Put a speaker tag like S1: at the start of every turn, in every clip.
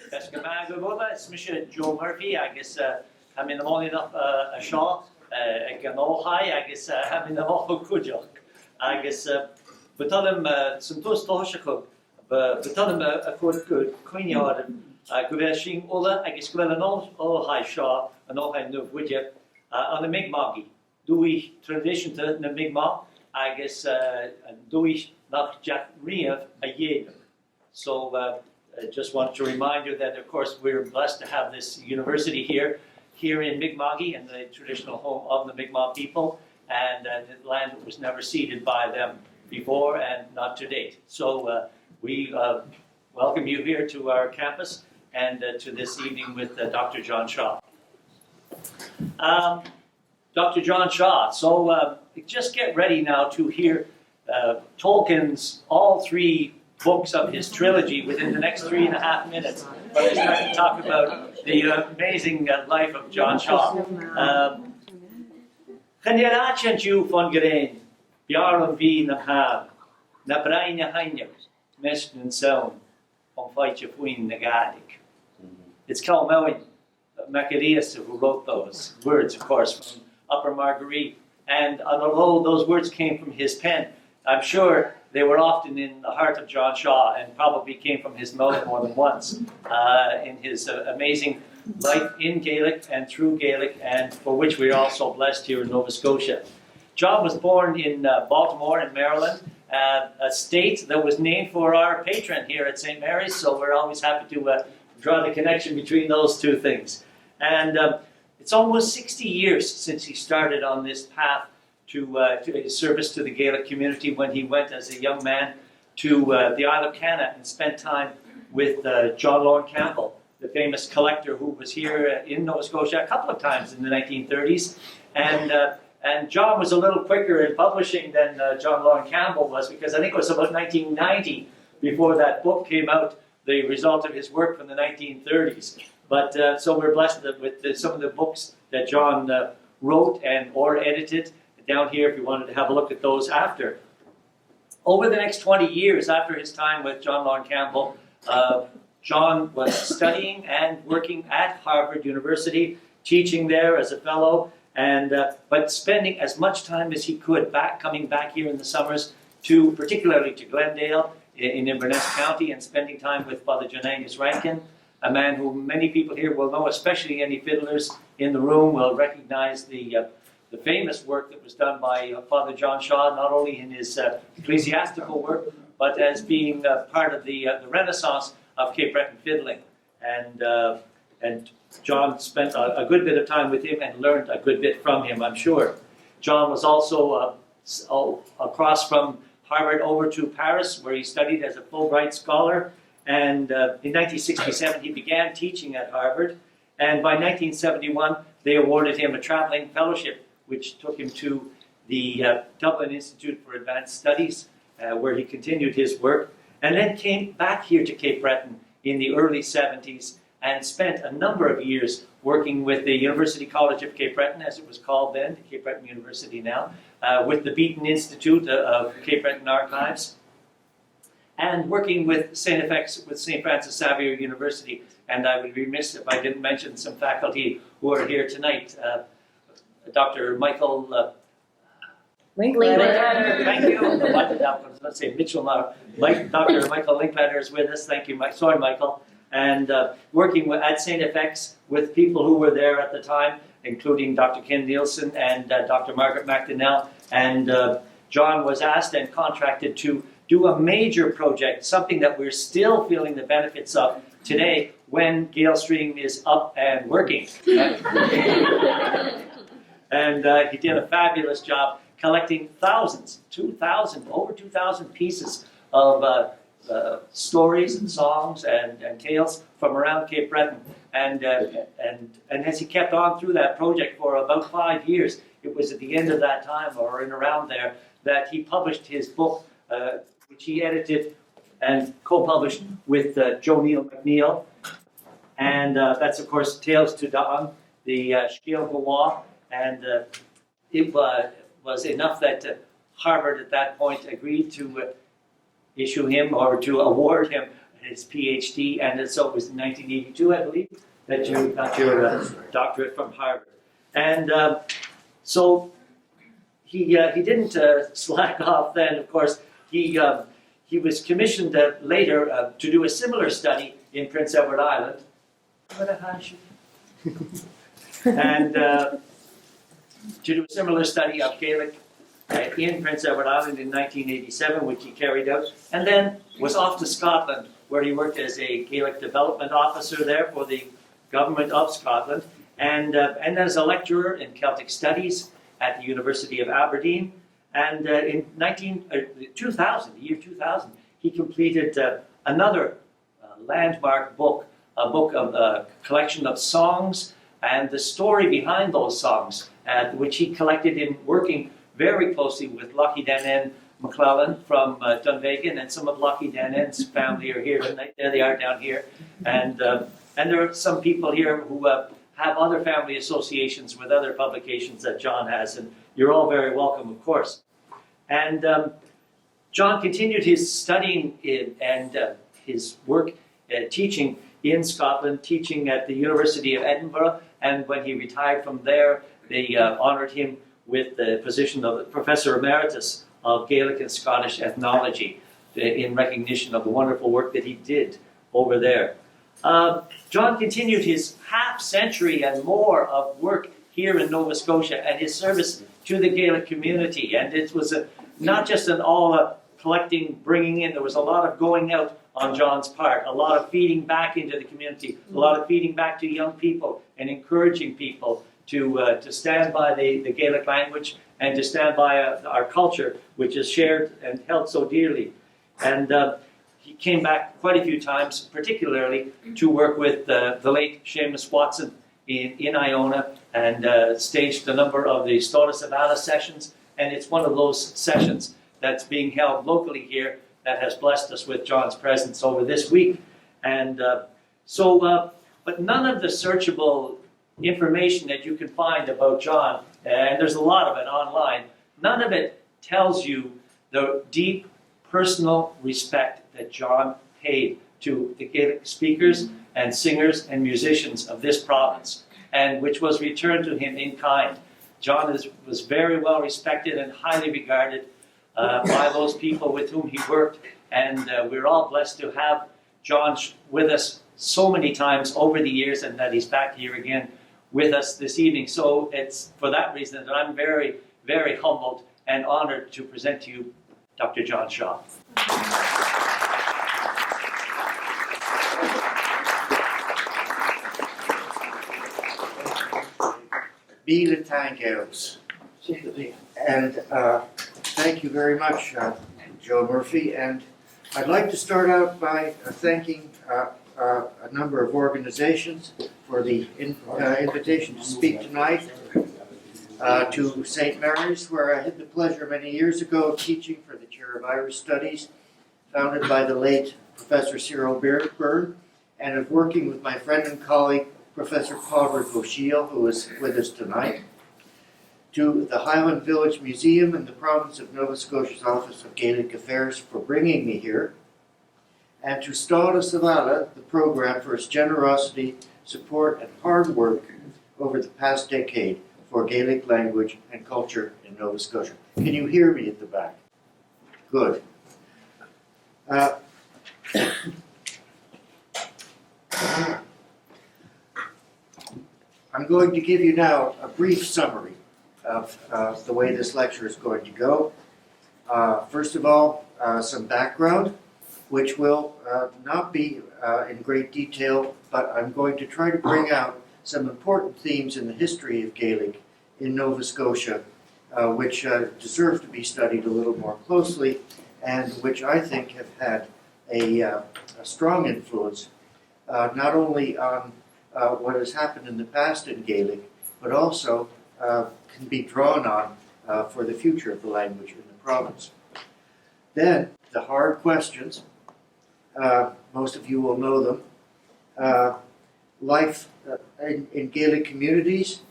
S1: It's Mr. Joe Murphy. I guess I'm in the morning of a show. I can all high. I guess I'm in the awful good. I guess but tell him some toast to but tell him a good queen yard. Guveshing Ola. I guess well an all high shaw and all high new with you on the Mi'kmaq. Do we tradition to the Mi'kmaq? I guess do we not Jack Riev a year. So I just want to remind you that, of course, we're blessed to have this university here in Mi'kmaq, in the traditional home of the Mi'kmaq people, and the land that was never ceded by them before and not to date. So we welcome you here to our campus and to this evening with Dr. John Shaw. Dr. John Shaw, so just get ready now to hear Tolkien's all three books of his trilogy within the next 3.5 minutes. But I start to talk about the amazing life of John Shaw. Chanjerachan ju von Gerein, Bjarlum vi na hab, na braine heinjak, mestin sound, feitje fuin na Gaelic. It's Cal Melwin Macarius who wrote those words, of course, from Upper Marguerite. And although those words came from his pen, I'm sure they were often in the heart of John Shaw and probably came from his mouth more than once in his amazing life in Gaelic and through Gaelic, and for which we are also blessed here in Nova Scotia. John was born in Baltimore in Maryland, a state that was named for our patron here at St. Mary's, so we're always happy to draw the connection between those two things. And it's almost 60 years since he started on this path to his service to the Gaelic community, when he went as a young man to the Isle of Canna and spent time with John Lorne Campbell, the famous collector who was here in Nova Scotia a couple of times in the 1930s. And John was a little quicker in publishing than John Lorne Campbell was, because I think it was about 1990 before that book came out, the result of his work from the 1930s. But so we're blessed with some of the books that John wrote and or edited down here if you wanted to have a look at those after. Over the next 20 years after his time with John Lorne Campbell, John was studying and working at Harvard University, teaching there as a fellow, and but spending as much time as he could coming back here in the summers, particularly to Glendale in Inverness County, and spending time with Father John Angus Rankin, a man who many people here will know, especially any fiddlers in the room will recognize the famous work that was done by Father John Shaw, not only in his ecclesiastical work, but as being part of the Renaissance of Cape Breton fiddling. And John spent a good bit of time with him and learned a good bit from him, I'm sure. John was also across from Harvard over to Paris, where he studied as a Fulbright scholar. And in 1967, he began teaching at Harvard. And by 1971, they awarded him a traveling fellowship, which took him to the Dublin Institute for Advanced Studies, where he continued his work, and then came back here to Cape Breton in the early 70s and spent a number of years working with the University College of Cape Breton, as it was called then, Cape Breton University now, with the Beaton Institute of Cape Breton Archives, and working with St. Francis Xavier University. And I would be remiss if I didn't mention some faculty who are here tonight. Dr. Michael Linklater, thank you. Let's say Mitchell now. Dr. Michael Linklater is with us. Thank you, Mike. Sorry, Michael. And working at St. FX with people who were there at the time, including Dr. Ken Nielsen and Dr. Margaret McDonnell. And John was asked and contracted to do a major project, something that we're still feeling the benefits of today when Gale Stream is up and working. And he did a fabulous job collecting over 2,000 pieces of stories and songs and tales from around Cape Breton. And as he kept on through that project for about 5 years, it was at the end of that time, or in around there, that he published his book, which he edited and co-published with Joe Neil McNeil. And that's, of course, Tales to Dawn, the Shiel Gawa. And it was enough that Harvard at that point agreed to issue him or to award him his PhD, and so it was in 1982, I believe, that you got your doctorate from Harvard. And so he didn't slack off then, of course. He was commissioned later to do a similar study in Prince Edward Island. And to do a similar study of Gaelic in Prince Edward Island in 1987, which he carried out, and then was off to Scotland, where he worked as a Gaelic development officer there for the government of Scotland, and then as a lecturer in Celtic studies at the University of Aberdeen. And in 2000, the year 2000, he completed another landmark book, a collection of songs and the story behind those songs, which he collected in working very closely with Lucky Danen McClellan from Dunvegan, and some of Lucky Danen's family are here tonight. There they are down here. And there are some people here who have other family associations with other publications that John has, and you're all very welcome, of course. And John continued his studying and his work teaching in Scotland, teaching at the University of Edinburgh, and when he retired from there, they honoured him with the position of Professor Emeritus of Gaelic and Scottish Ethnology in recognition of the wonderful work that he did over there. John continued his half-century and more of work here in Nova Scotia and his service to the Gaelic community. And it was not just an all collecting, bringing in, there was a lot of going out on John's part, a lot of feeding back into the community, a lot of feeding back to young people and encouraging people to stand by the Gaelic language and to stand by our culture, which is shared and held so dearly. And he came back quite a few times, particularly to work with the late Seamus Watson in Iona, and staged a number of the Stolas of Alice sessions. And it's one of those sessions that's being held locally here that has blessed us with John's presence over this week. And but none of the searchable information that you can find about John, and there's a lot of it online, none of it tells you the deep personal respect that John paid to the Gaelic speakers and singers and musicians of this province, and which was returned to him in kind. John was very well respected and highly regarded by those people with whom he worked, and we're all blessed to have John with us so many times over the years, and that he's back here again with us this evening. So it's for that reason that I'm very, very humbled and honored to present to you Dr. John Shaw.
S2: Be the Gaels. And thank you very much, Joe Murphy. And I'd like to start out by thanking a number of organizations for the invitation to speak tonight. To St. Mary's, where I had the pleasure many years ago of teaching for the Chair of Irish Studies, founded by the late Professor Cyril Byrne, and of working with my friend and colleague, Professor Padraig O'Shiel, who is with us tonight. To the Highland Village Museum and the Province of Nova Scotia's Office of Gaelic Affairs for bringing me here. And to Stolas of Alice, the program, for its generosity, support, and hard work over the past decade for Gaelic language and culture in Nova Scotia. Can you hear me at the back? Good. I'm going to give you now a brief summary of the way this lecture is going to go. First of all, some background, which will not be in great detail, but I'm going to try to bring out some important themes in the history of Gaelic in Nova Scotia, which deserve to be studied a little more closely, and which I think have had a strong influence, not only on what has happened in the past in Gaelic, but also can be drawn on for the future of the language in the province. Then, the hard questions, most of you will know them. Life in Gaelic communities,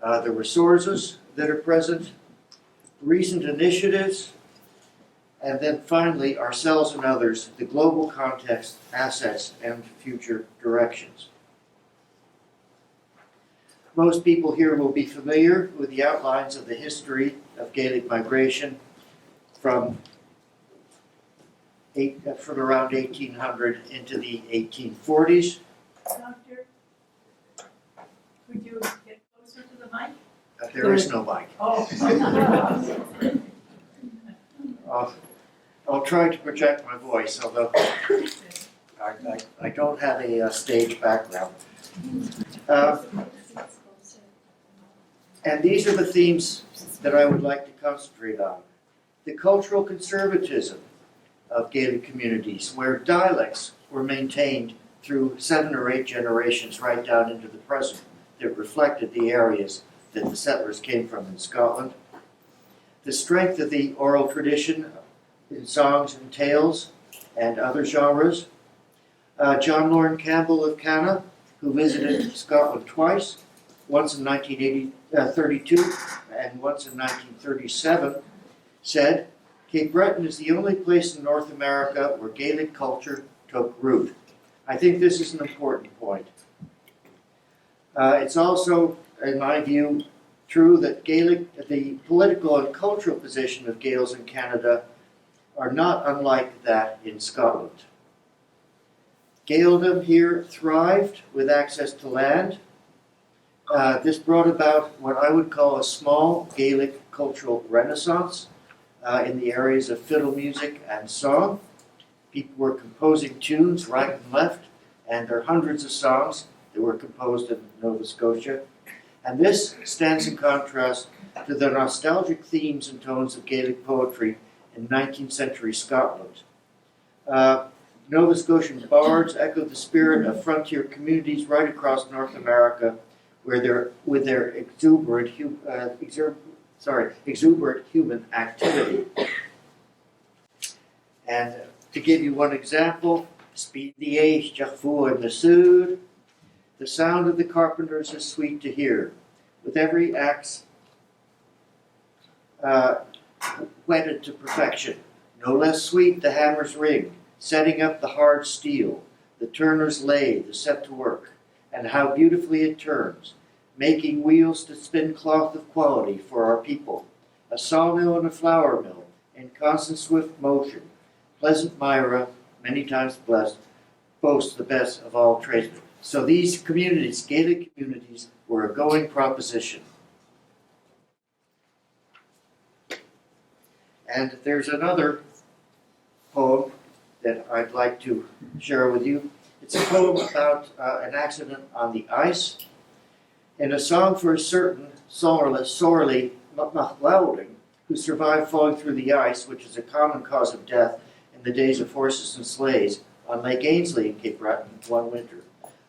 S2: the resources that are present, recent initiatives, And then finally, ourselves and others, the global context, assets, and future directions. Most people here will be familiar with the outlines of the history of Gaelic migration from around 1800 into the 1840s.
S3: Doctor, could you get closer to the mic?
S2: There is no mic.
S3: Oh.
S2: I'll try to project my voice, although I don't have a stage background. And these are the themes that I would like to concentrate on. The cultural conservatism of Gaelic communities, where dialects were maintained through 7 or 8 generations right down into the present, that reflected the areas that the settlers came from in Scotland. The strength of the oral tradition in songs and tales and other genres. John Lorne Campbell of Canna, who visited Scotland twice, once in 1932 and once in 1937, said, Cape Breton is the only place in North America where Gaelic culture took root. I think this is an important point. It's also, in my view, true that the political and cultural position of Gaels in Canada are not unlike that in Scotland. Gaeldom here thrived with access to land. This brought about what I would call a small Gaelic cultural renaissance in the areas of fiddle music and song. People were composing tunes right and left, and there are hundreds of songs that were composed in Nova Scotia. And this stands in contrast to the nostalgic themes and tones of Gaelic poetry in 19th century Scotland. Nova Scotian bards echoed the spirit of frontier communities right across North America, where with their exuberant human activity. And to give you one example, Speed the Age, Jaffu and the Sud, the sound of the carpenters is sweet to hear, with every axe whetted to perfection. No less sweet the hammer's ring, setting up the hard steel, the turner's lathe is set to work, and how beautifully it turns, making wheels to spin cloth of quality for our people. A sawmill and a flour mill in constant swift motion. Pleasant Myra, many times blessed, boasts the best of all tradesmen. So these communities, Gaelic communities, were a going proposition. And there's another poem that I'd like to share with you. It's a poem about an accident on the ice. In a song for a certain sorely Maclowding, who survived falling through the ice, which is a common cause of death in the days of horses and sleighs, on Lake Ainslie in Cape Breton one winter.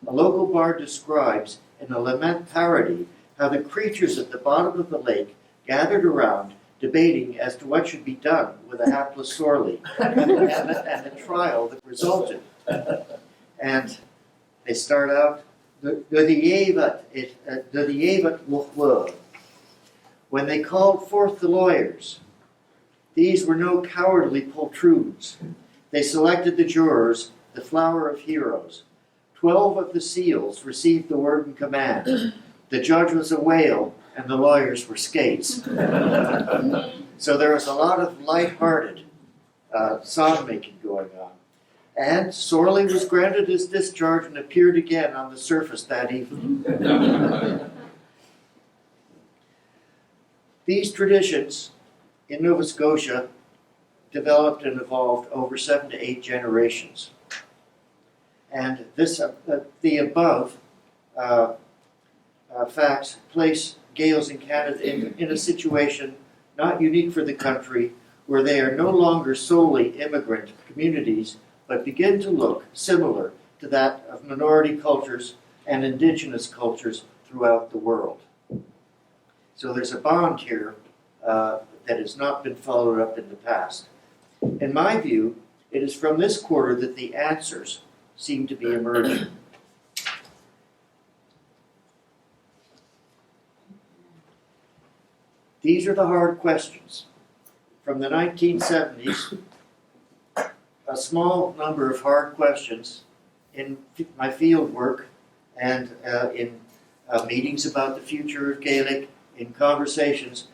S2: A local bard describes in a lament parody how the creatures at the bottom of the lake gathered around, debating as to what should be done with a hapless sorely and the trial that resulted. And they start out, when they called forth the lawyers, these were no cowardly poltroons. They selected the jurors, the flower of heroes. 12 of the seals received the word and command. The judge was a whale, and the lawyers were skates. So there was a lot of light-hearted song-making going on. And Sorley was granted his discharge and appeared again on the surface that evening. These traditions in Nova Scotia developed and evolved over 7 to 8 generations. And this, the above facts place Gaels in Canada in a situation not unique for the country, where they are no longer solely immigrant communities, but begin to look similar to that of minority cultures and indigenous cultures throughout the world. So there's a bond here that has not been followed up in the past. In my view, it is from this quarter that the answers seem to be emerging. These are the hard questions. from the 1970s, a small number of hard questions in my field work and in meetings about the future of Gaelic, in conversations,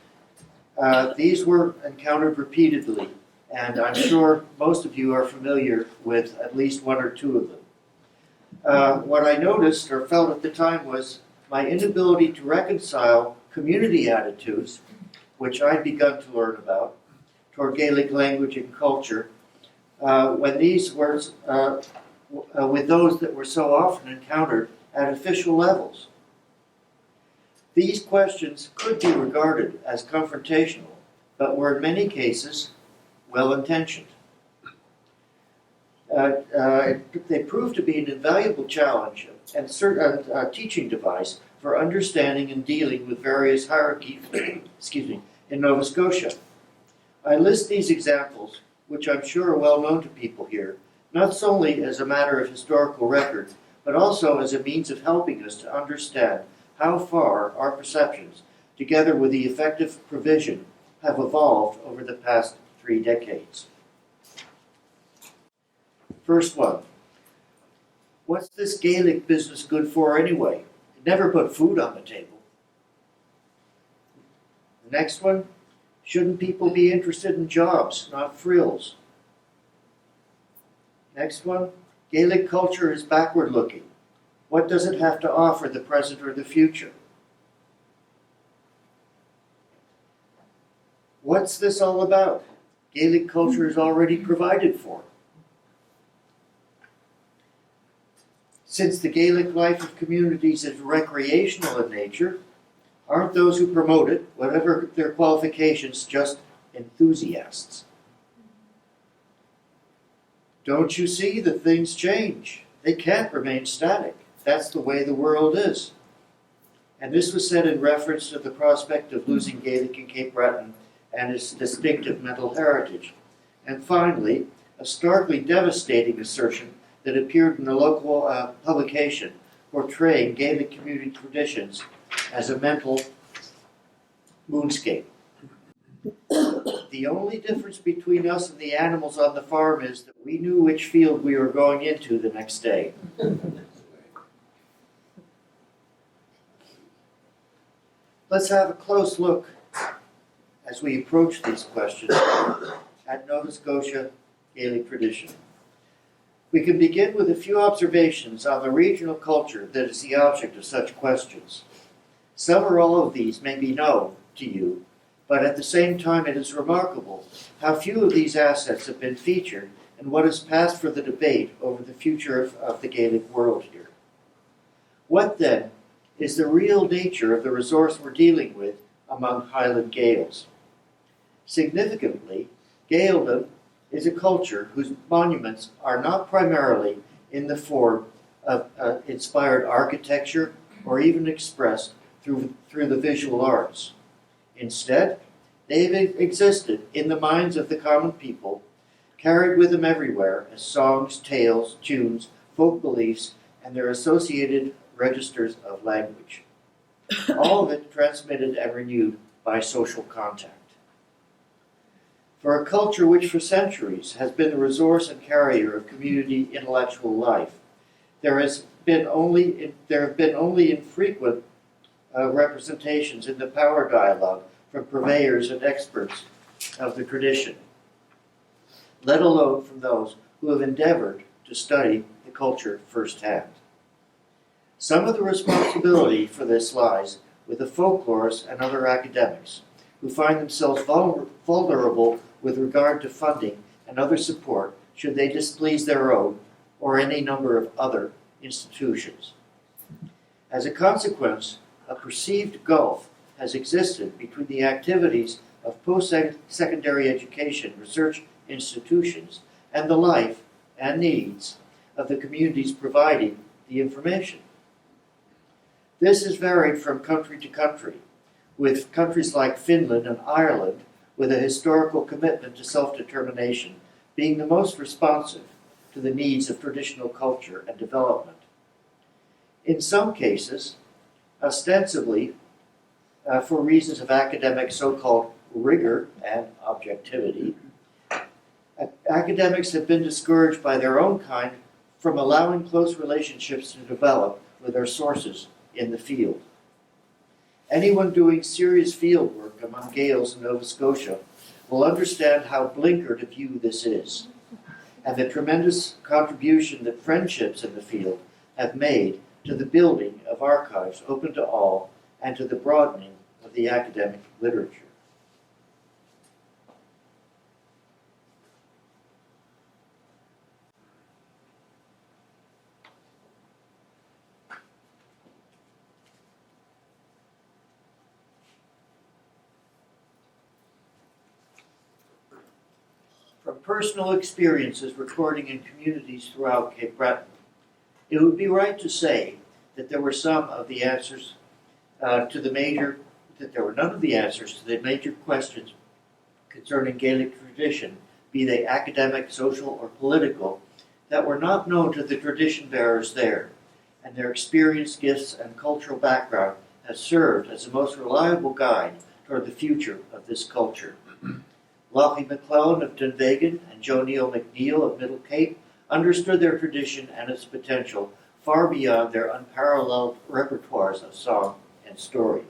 S2: these were encountered repeatedly, and I'm sure most of you are familiar with at least one or two of them. What I noticed or felt at the time was my inability to reconcile community attitudes, which I'd begun to learn about, toward Gaelic language and culture, when these were with those that were so often encountered at official levels. These questions could be regarded as confrontational, but were in many cases well-intentioned. They proved to be an invaluable challenge and a teaching device for understanding and dealing with various hierarchies in Nova Scotia. I list these examples, which I'm sure are well known to people here, not solely as a matter of historical record, but also as a means of helping us to understand how far our perceptions, together with the effective provision, have evolved over the past 3 decades. First one, what's this Gaelic business good for anyway? It never put food on the table. The next one, shouldn't people be interested in jobs, not frills? Next one, Gaelic culture is backward looking. What does it have to offer the present or the future? What's this all about? Gaelic culture is already provided for. Since the Gaelic life of communities is recreational in nature, aren't those who promote it, whatever their qualifications, just enthusiasts? Don't you see that things change? They can't remain static. That's the way the world is. And this was said in reference to the prospect of losing Gaelic in Cape Breton and its distinctive mental heritage. And finally, a starkly devastating assertion that appeared in a local publication portraying Gaelic community traditions as a mental moonscape. The only difference between us and the animals on the farm is that we knew which field we were going into the next day. Let's have a close look as we approach these questions at Nova Scotia Gaelic tradition. We can begin with a few observations on the regional culture that is the object of such questions. Some or all of these may be known to you, but at the same time it is remarkable how few of these assets have been featured in what has passed for the debate over the future of the Gaelic world here. What then is the real nature of the resource we're dealing with among Highland Gaels? Significantly, Gaeldom is a culture whose monuments are not primarily in the form of inspired architecture or even expressed through the visual arts. Instead, they've existed in the minds of the common people, carried with them everywhere as songs, tales, tunes, folk beliefs, and their associated registers of language. All of it transmitted and renewed by social contact. For a culture which for centuries has been the resource and carrier of community intellectual life, there have been only infrequent representations in the power dialogue from purveyors and experts of the tradition, let alone from those who have endeavored to study the culture firsthand. Some of the responsibility for this lies with the folklorists and other academics, who find themselves vulnerable with regard to funding and other support should they displease their own or any number of other institutions. As a consequence, a perceived gulf has existed between the activities of post-secondary education research institutions and the life and needs of the communities providing the information. This has varied from country to country, with countries like Finland and Ireland with a historical commitment to self-determination being the most responsive to the needs of traditional culture and development. In some cases, ostensibly for reasons of academic so-called rigor and objectivity, academics have been discouraged by their own kind from allowing close relationships to develop with their sources in the field. Anyone doing serious field work among Gaels in Nova Scotia will understand how blinkered a view this is, and the tremendous contribution that friendships in the field have made to the building of archives open to all and to the broadening of the academic literature. From personal experiences recording in communities throughout Cape Breton, it would be right to say that there were none of the answers to the major questions concerning Gaelic tradition, be they academic, social, or political, that were not known to the tradition bearers there, and their experience, gifts, and cultural background has served as the most reliable guide toward the future of this culture. Lochy MacLeod of Dunvegan and Joe Neil McNeil of Middle Cape understood their tradition and its potential far beyond their unparalleled repertoires of song and story.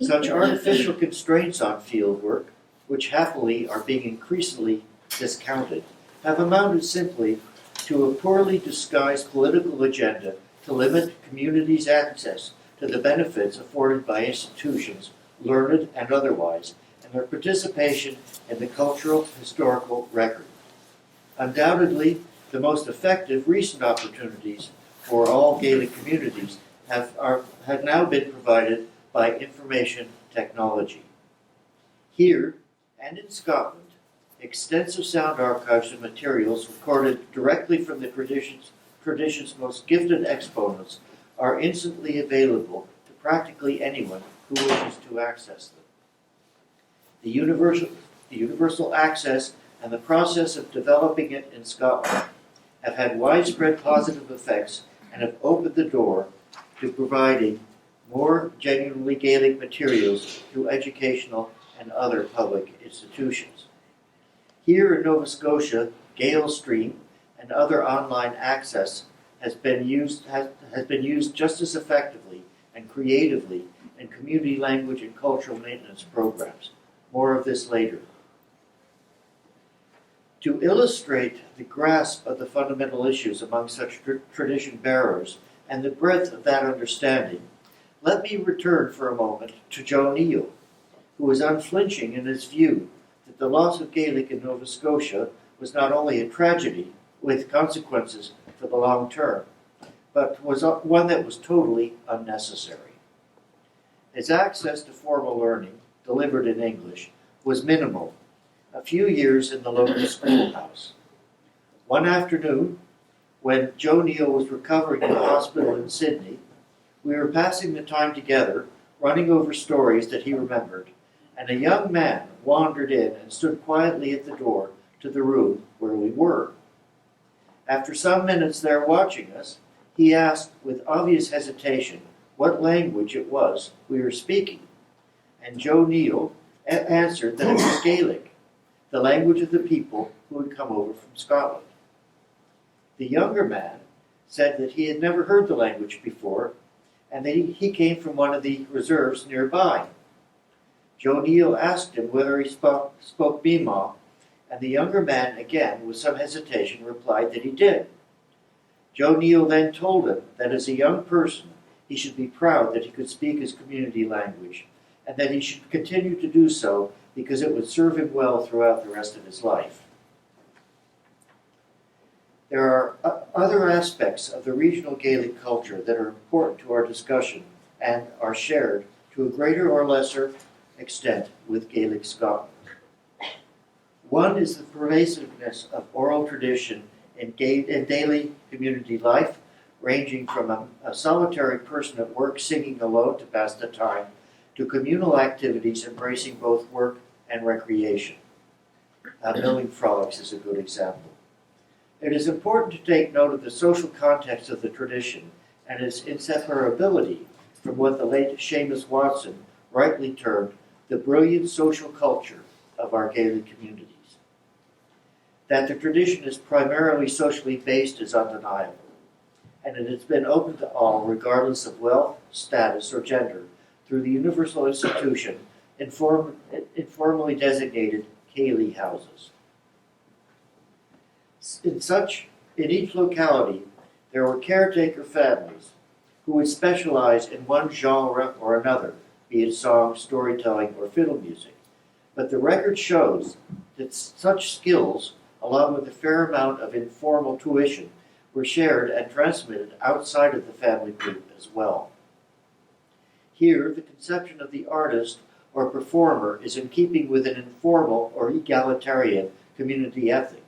S2: Such artificial constraints on field work, which happily are being increasingly discounted, have amounted simply to a poorly disguised political agenda to limit communities' access to the benefits afforded by institutions, learned and otherwise, and their participation in the cultural historical record. Undoubtedly, the most effective recent opportunities for all Gaelic communities have now been provided by information technology. Here, and in Scotland, extensive sound archives and materials recorded directly from the tradition's most gifted exponents are instantly available to practically anyone who wishes to access them. The universal access and the process of developing it in Scotland have had widespread positive effects and have opened the door to providing more genuinely Gaelic materials through educational and other public institutions. Here in Nova Scotia, GaelStream and other online access has been used just as effectively and creatively in community language and cultural maintenance programs. More of this later. To illustrate the grasp of the fundamental issues among such tradition bearers and the breadth of that understanding, let me return for a moment to Joe Neil, who was unflinching in his view that the loss of Gaelic in Nova Scotia was not only a tragedy with consequences for the long term, but was one that was totally unnecessary. His access to formal learning, delivered in English, was minimal, a few years in the local schoolhouse. One afternoon, when Joe Neil was recovering in a hospital in Sydney, we were passing the time together, running over stories that he remembered, and a young man wandered in and stood quietly at the door to the room where we were. After some minutes there watching us, he asked with obvious hesitation what language it was we were speaking, and Joe Neil answered that it was Gaelic, the language of the people who had come over from Scotland. The younger man said that he had never heard the language before, and that he came from one of the reserves nearby. Joe Neil asked him whether he spoke Mi'kmaq, and the younger man, again with some hesitation, replied that he did. Joe Neil then told him that as a young person, he should be proud that he could speak his community language, and that he should continue to do so because it would serve him well throughout the rest of his life. There are other aspects of the regional Gaelic culture that are important to our discussion and are shared to a greater or lesser extent with Gaelic Scotland. One is the pervasiveness of oral tradition in daily community life, ranging from a solitary person at work singing alone to pass the time, to communal activities embracing both work and recreation. Milling frolics is a good example. It is important to take note of the social context of the tradition and its inseparability from what the late Seamus Watson rightly termed the brilliant social culture of our Gaelic communities. That the tradition is primarily socially based is undeniable, and it has been open to all, regardless of wealth, status, or gender, through the universal institution informally designated Céilí houses. In each locality, there were caretaker families who would specialize in one genre or another, be it song, storytelling, or fiddle music. But the record shows that such skills, along with a fair amount of informal tuition, were shared and transmitted outside of the family group as well. Here, the conception of the artist or performer is in keeping with an informal or egalitarian community ethic,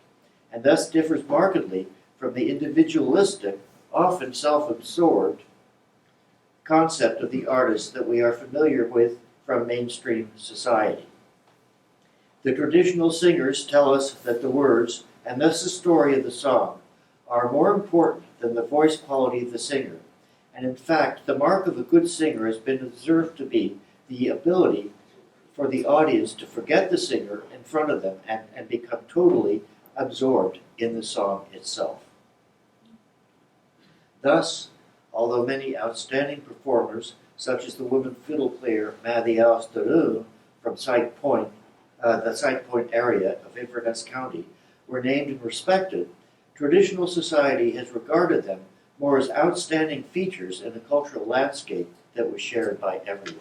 S2: and thus differs markedly from the individualistic, often self-absorbed concept of the artist that we are familiar with from mainstream society. The traditional singers tell us that the words, and thus the story of the song, are more important than the voice quality of the singer. And in fact, the mark of a good singer has been observed to be the ability for the audience to forget the singer in front of them and become totally absorbed in the song itself. Thus, although many outstanding performers, such as the woman fiddle player Maddie Alstarun from Side Point, the Side Point area of Inverness County, were named and respected, traditional society has regarded them more as outstanding features in the cultural landscape that was shared by everyone.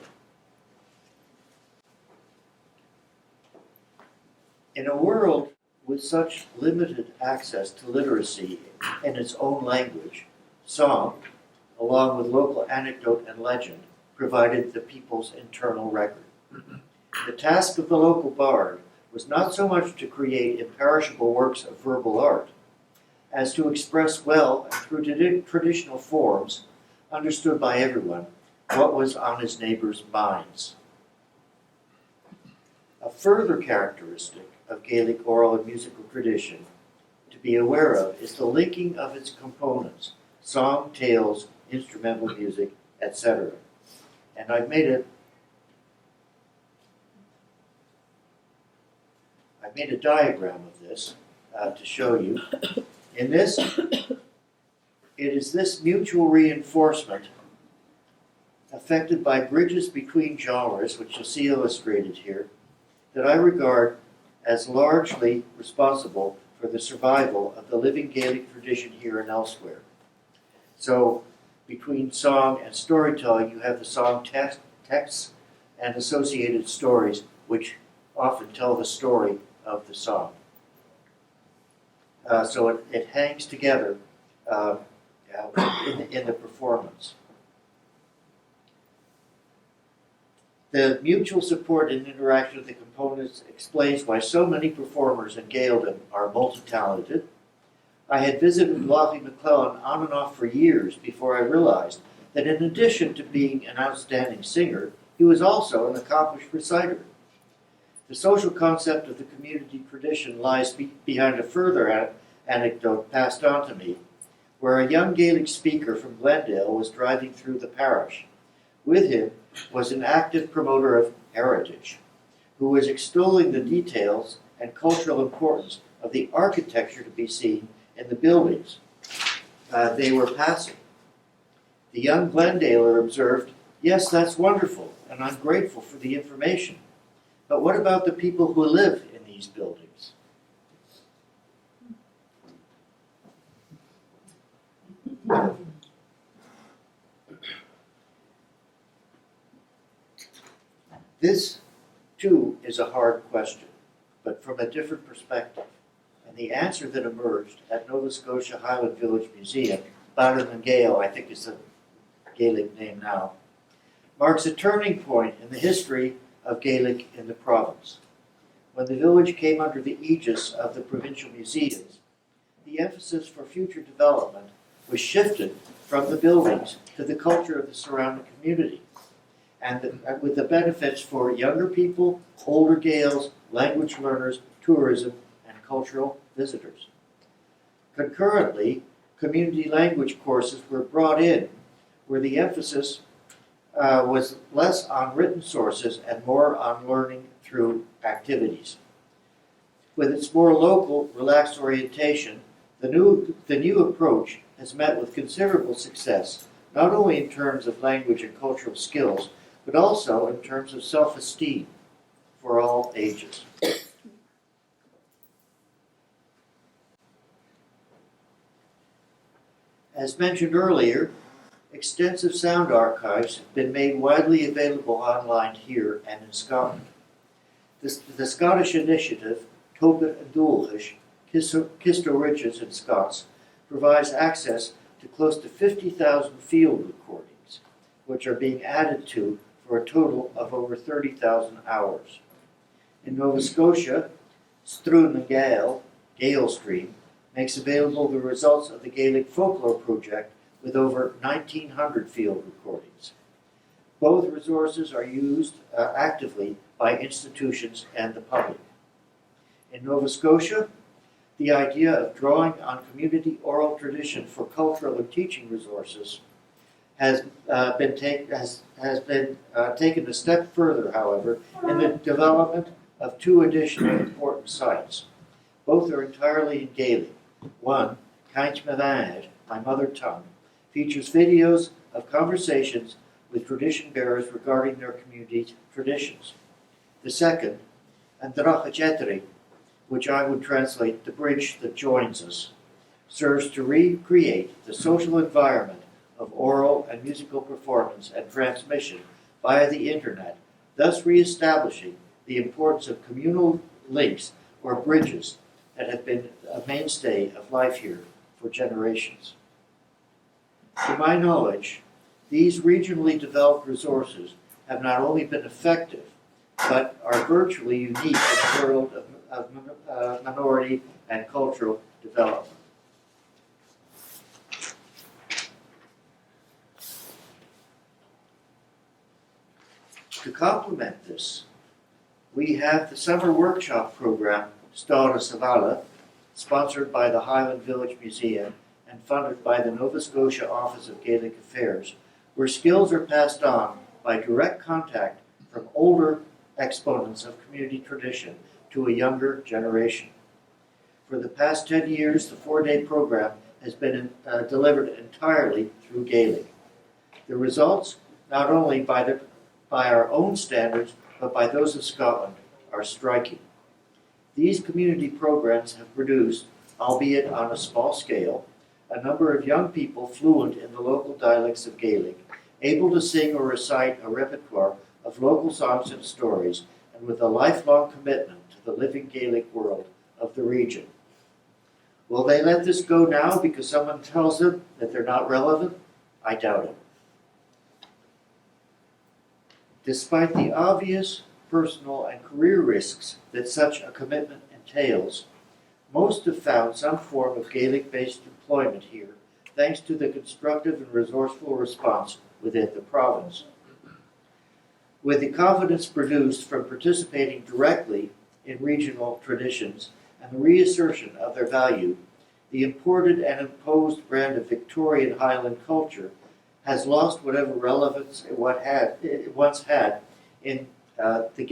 S2: In a world with such limited access to literacy in its own language, song, along with local anecdote and legend, provided the people's internal record. The task of the local bard was not so much to create imperishable works of verbal art, as to express well and through traditional forms, understood by everyone, what was on his neighbors' minds. A further characteristic of Gaelic oral and musical tradition to be aware of is the linking of its components, song, tales, instrumental music, etc. And I've made a diagram of this to show you. In this, it is this mutual reinforcement affected by bridges between genres, which you'll see illustrated here, that I regard as largely responsible for the survival of the living Gaelic tradition here and elsewhere. So, between song and storytelling, you have the song texts and associated stories, which often tell the story of the song. So it hangs together in the performance. The mutual support and interaction of the components explains why so many performers in Gaeldom are multi-talented. I had visited Lochy McClellan on and off for years before I realized that in addition to being an outstanding singer, he was also an accomplished reciter. The social concept of the community tradition lies behind a further anecdote passed on to me, where a young Gaelic speaker from Glendale was driving through the parish. With him was an active promoter of heritage, who was extolling the details and cultural importance of the architecture to be seen in the buildings they were passing. The young Glendaler observed, "Yes, that's wonderful, and I'm grateful for the information. But what about the people who live in these buildings?" This, too, is a hard question, but from a different perspective. And the answer that emerged at Nova Scotia Highland Village Museum, Ballan Gael, I think is the Gaelic name now, marks a turning point in the history of Gaelic in the province. When the village came under the aegis of the provincial museums, the emphasis for future development was shifted from the buildings to the culture of the surrounding community, and with the benefits for younger people, older Gaels, language learners, tourism, and cultural visitors. Concurrently, community language courses were brought in, where the emphasis was less on written sources and more on learning through activities. With its more local, relaxed orientation, the new approach has met with considerable success, not only in terms of language and cultural skills, but also in terms of self-esteem for all ages. As mentioned earlier, extensive sound archives have been made widely available online here and in Scotland. The Scottish initiative, Tógad an Dúlthais, Kisto Riches in Scots, provides access to close to 50,000 field recordings, which are being added to for a total of over 30,000 hours. In Nova Scotia, Strún na Gael, Gael Stream, makes available the results of the Gaelic Folklore Project with over 1,900 field recordings. Both resources are used actively by institutions and the public. In Nova Scotia, the idea of drawing on community oral tradition for cultural and teaching resources has been taken a step further, however, in the development of two additional important sites. Both are entirely in Gaelic. One, Caint Mavad, my mother tongue, features videos of conversations with tradition bearers regarding their community's traditions. The second, Andrachachetri, which I would translate the bridge that joins us, serves to recreate the social environment of oral and musical performance and transmission via the internet, thus reestablishing the importance of communal links or bridges that have been a mainstay of life here for generations. To my knowledge, these regionally developed resources have not only been effective, but are virtually unique in the world of minority and cultural development. To complement this, we have the summer workshop program Stáda Savala, sponsored by the Highland Village Museum and funded by the Nova Scotia Office of Gaelic Affairs, where skills are passed on by direct contact from older exponents of community tradition to a younger generation. For the past 10 years, the 4-day program has been delivered entirely through Gaelic. The results, not only by our own standards, but by those of Scotland, are striking. These community programs have produced, albeit on a small scale, a number of young people fluent in the local dialects of Gaelic, able to sing or recite a repertoire of local songs and stories, and with a lifelong commitment to the living Gaelic world of the region. Will they let this go now because someone tells them that they're not relevant? I doubt it. Despite the obvious personal and career risks that such a commitment entails, most have found some form of Gaelic-based employment here, thanks to the constructive and resourceful response within the province. With the confidence produced from participating directly in regional traditions and the reassertion of their value, the imported and imposed brand of Victorian Highland culture has lost whatever relevance it once had in the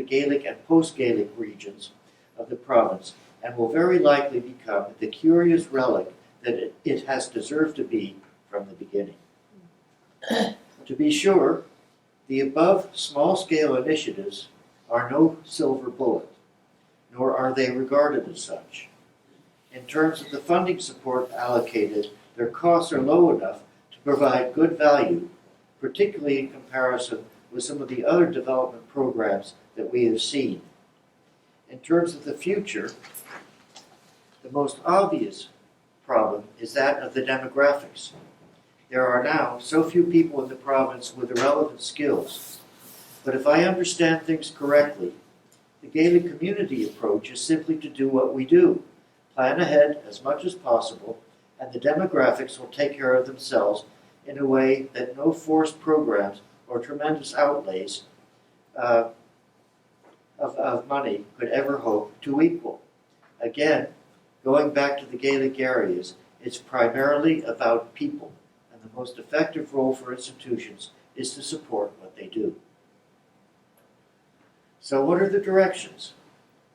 S2: Gaelic and post-Gaelic regions of the province, and will very likely become the curious relic that it has deserved to be from the beginning. To be sure, the above small-scale initiatives are no silver bullet, nor are they regarded as such. In terms of the funding support allocated, their costs are low enough to provide good value, particularly in comparison with some of the other development programs that we have seen. In terms of the future, the most obvious problem is that of the demographics. There are now so few people in the province with the relevant skills. But if I understand things correctly, the Gaelic community approach is simply to do what we do, plan ahead as much as possible, and the demographics will take care of themselves in a way that no forced programs or tremendous outlays of money could ever hope to equal. Again, going back to the Gaelic areas, it's primarily about people, and the most effective role for institutions is to support what they do. So what are the directions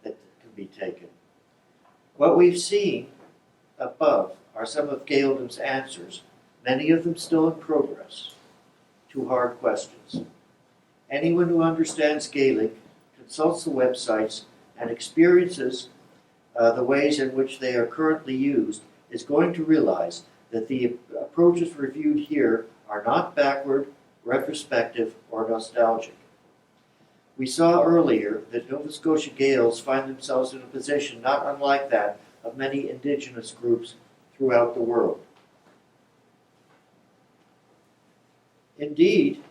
S2: that can be taken? What we've seen above are some of Gaeldon's answers, many of them still in progress, to hard questions. Anyone who understands Gaelic, consults the websites, and experiences the ways in which they are currently used is going to realize that the approaches reviewed here are not backward, retrospective, or nostalgic. We saw earlier that Nova Scotia Gaels find themselves in a position not unlike that of many Indigenous groups throughout the world. Indeed,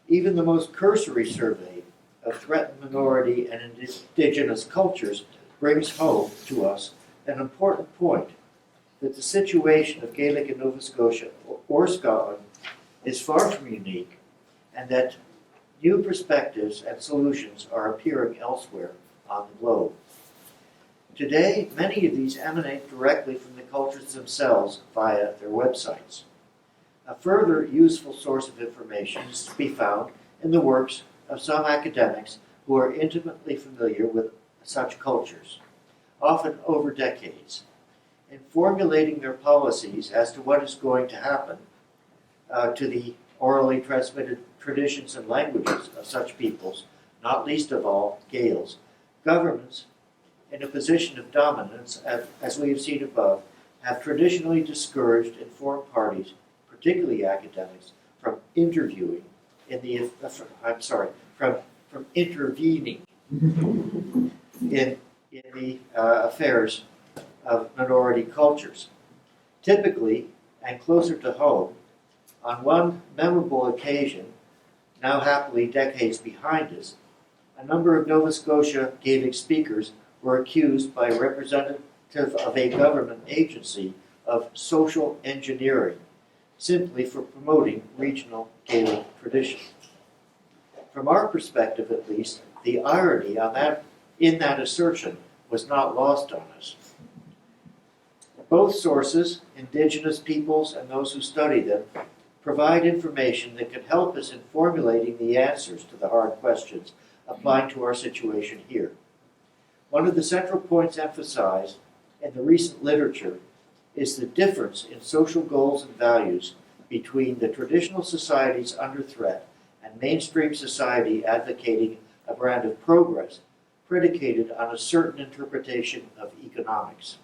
S2: even the most cursory survey of threatened minority and Indigenous cultures brings home to us an important point, that the situation of Gaelic in Nova Scotia or Scotland is far from unique, and that new perspectives and solutions are appearing elsewhere on the globe. Today, many of these emanate directly from the cultures themselves via their websites. A further useful source of information is to be found in the works of some academics who are intimately familiar with such cultures, often over decades. In formulating their policies as to what is going to happen to the orally transmitted traditions and languages of such peoples, not least of all Gaels, governments in a position of dominance, as we have seen above, have traditionally discouraged informed parties, particularly academics, from interviewing from intervening in the affairs of minority cultures. Typically, and closer to home, on one memorable occasion, now happily decades behind us, a number of Nova Scotia Gaelic speakers were accused by a representative of a government agency of social engineering, simply for promoting regional Gaelic tradition. From our perspective, at least, the irony in that assertion was not lost on us. Both sources, Indigenous peoples and those who study them, provide information that can help us in formulating the answers to the hard questions applying to our situation here. One of the central points emphasized in the recent literature is the difference in social goals and values between the traditional societies under threat and mainstream society advocating a brand of progress predicated on a certain interpretation of economics.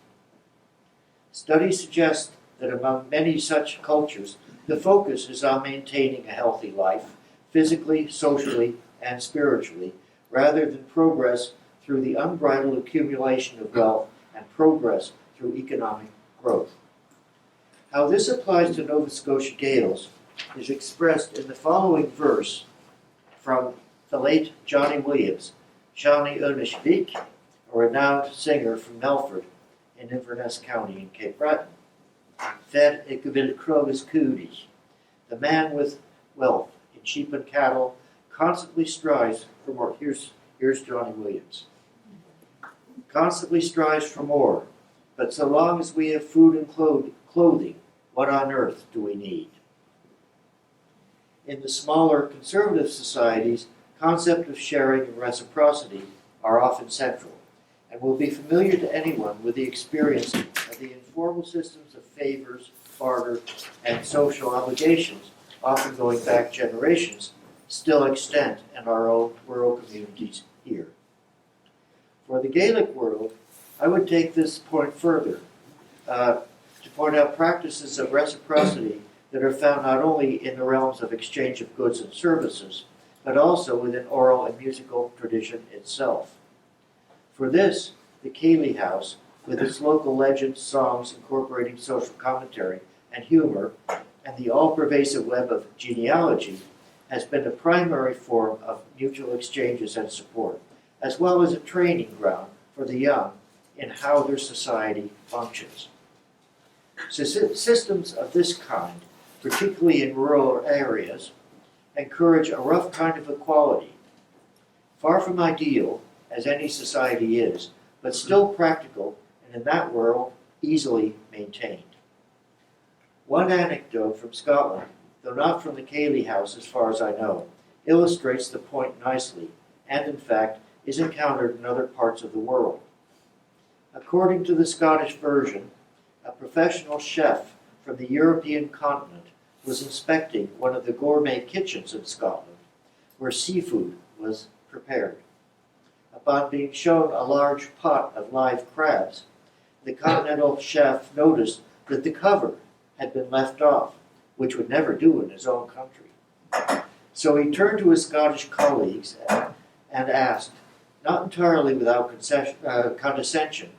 S2: Studies suggest that among many such cultures, the focus is on maintaining a healthy life, physically, socially, and spiritually, rather than progress through the unbridled accumulation of wealth and progress through economic growth. How this applies to Nova Scotia Gaels is expressed in the following verse from the late Johnny Williams, Shawnee Unishvik, a renowned singer from Melford in Inverness County in Cape Breton. Fed ik wil krogus kudis. The man with wealth in sheep and cattle constantly strives for more. Here's Johnny Williams. Constantly strives for more, but so long as we have food and clothing, what on earth do we need? In the smaller conservative societies, concept of sharing and reciprocity are often central, and will be familiar to anyone with the experience of the informal systems of favors, barter, and social obligations, often going back generations, still extant in our own rural communities here. For the Gaelic world, I would take this point further to point out practices of reciprocity that are found not only in the realms of exchange of goods and services, but also within oral and musical tradition itself. For this, the Ceilidh House, with its local legends, songs incorporating social commentary and humor, and the all-pervasive web of genealogy, has been a primary form of mutual exchanges and support, as well as a training ground for the young in how their society functions. Systems of this kind, particularly in rural areas, encourage a rough kind of equality, far from ideal, as any society is, but still practical, and in that world, easily maintained. One anecdote from Scotland, though not from the Cayley house as far as I know, illustrates the point nicely, and in fact is encountered in other parts of the world. According to the Scottish version, a professional chef from the European continent was inspecting one of the gourmet kitchens in Scotland, where seafood was prepared. Upon being shown a large pot of live crabs, the continental chef noticed that the cover had been left off, which would never do in his own country. So he turned to his Scottish colleagues and asked, not entirely without condescension,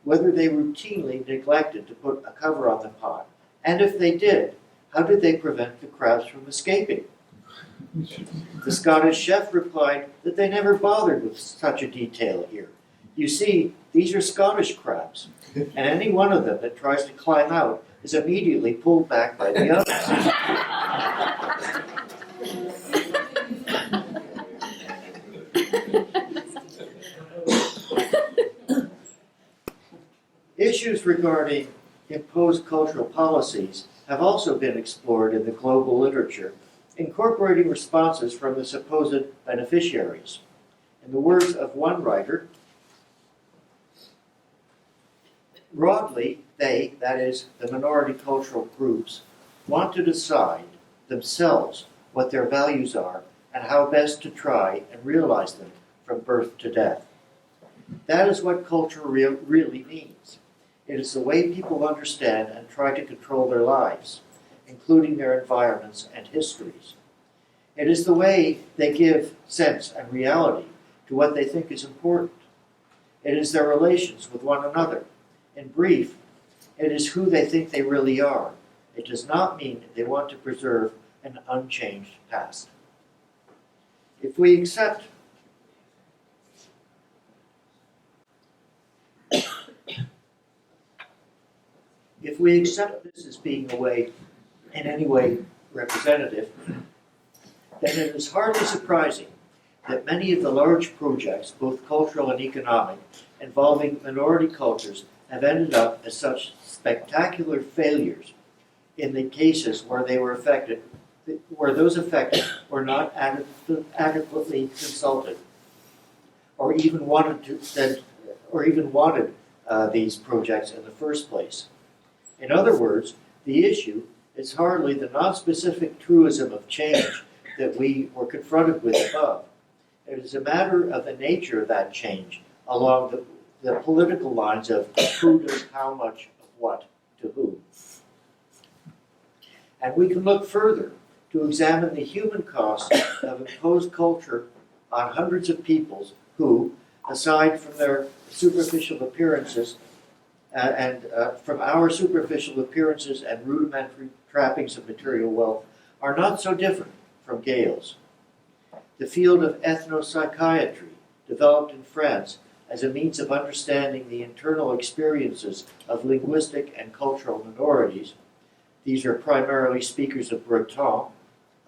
S2: whether they routinely neglected to put a cover on the pot, and if they did, how did they prevent the crabs from escaping? The Scottish chef replied that they never bothered with such a detail here. You see, these are Scottish crabs, and any one of them that tries to climb out is immediately pulled back by the others. Issues regarding imposed cultural policies have also been explored in the global literature, incorporating responses from the supposed beneficiaries. In the words of one writer, broadly, they, that is, the minority cultural groups, want to decide themselves what their values are and how best to try and realize them from birth to death. That is what culture really means. It is the way people understand and try to control their lives, including their environments and histories. It is the way they give sense and reality to what they think is important. It is their relations with one another. In brief, it is who they think they really are. It does not mean they want to preserve an unchanged past. If we accept this as being in any way representative, then it is hardly surprising that many of the large projects, both cultural and economic, involving minority cultures have ended up as such spectacular failures in the cases where those affected were not adequately consulted, or even wanted these projects in the first place. In other words, the issue is hardly the non-specific truism of change that we were confronted with above. It is a matter of the nature of that change along the political lines of who does how much of what to whom. And we can look further to examine the human cost of imposed culture on hundreds of peoples who, aside from their superficial appearances, from our superficial appearances and rudimentary trappings of material wealth, are not so different from Gaels. The field of ethno psychiatry, developed in France as a means of understanding the internal experiences of linguistic and cultural minorities, these are primarily speakers of Breton,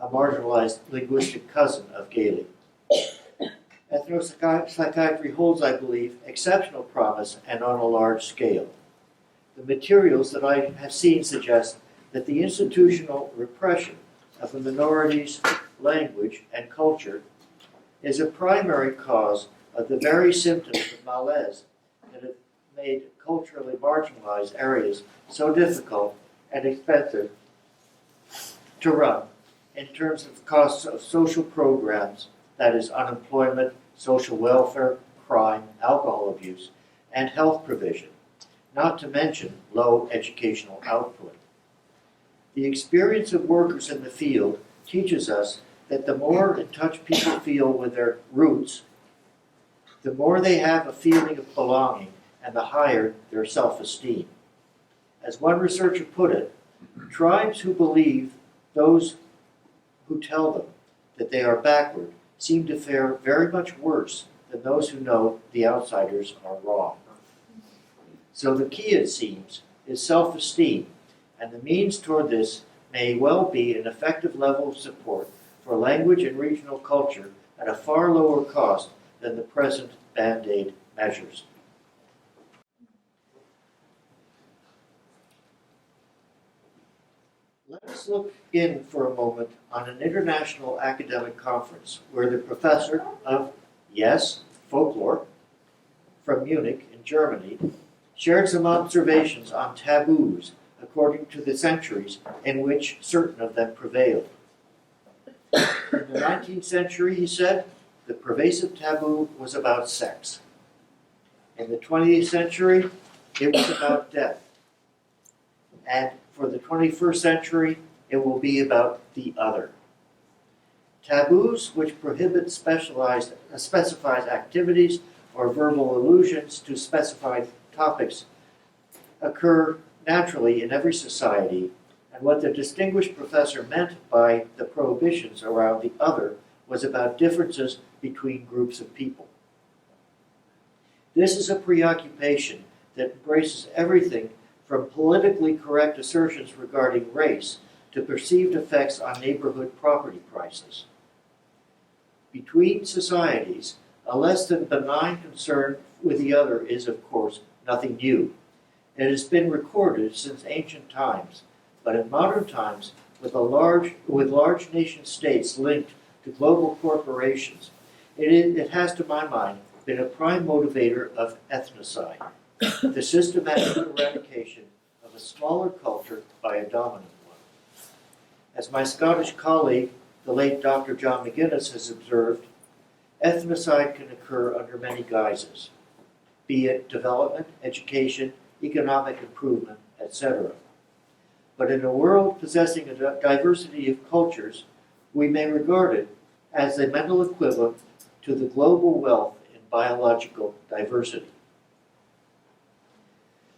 S2: a marginalized linguistic cousin of Gaelic. Ethno-psychiatry holds, I believe, exceptional promise and on a large scale. The materials that I have seen suggest that the institutional repression of the minorities' language and culture is a primary cause of the very symptoms of malaise that have made culturally marginalized areas so difficult and expensive to run in terms of costs of social programs, that is unemployment, social welfare, crime, alcohol abuse, and health provision, not to mention low educational output. The experience of workers in the field teaches us that the more in touch people feel with their roots, the more they have a feeling of belonging and the higher their self-esteem. As one researcher put it, tribes who believe those who tell them that they are backward seem to fare very much worse than those who know the outsiders are wrong. So the key, it seems, is self-esteem, and the means toward this may well be an effective level of support for language and regional culture at a far lower cost than the present Band-Aid measures. Let us look in for a moment on an international academic conference where the professor of, yes, folklore from Munich in Germany shared some observations on taboos according to the centuries in which certain of them prevailed. In the 19th century, he said, the pervasive taboo was about sex. In the 20th century, it was about death. And for the 21st century, it will be about the other. Taboos, which prohibit specifies activities or verbal allusions to specified topics, occur naturally in every society, and what the distinguished professor meant by the prohibitions around the other was about differences between groups of people. This is a preoccupation that embraces everything from politically correct assertions regarding race to perceived effects on neighborhood property prices. Between societies, a less than benign concern with the other is, of course, nothing new. It has been recorded since ancient times, but in modern times, with large nation states linked to global corporations, it has, to my mind, been a prime motivator of ethnocide, the systematic eradication of a smaller culture by a dominant one. As my Scottish colleague, the late Dr. John McGuinness, has observed, ethnocide can occur under many guises, be it development, education, economic improvement, etc. But in a world possessing a diversity of cultures, we may regard it as a mental equivalent to the global wealth in biological diversity.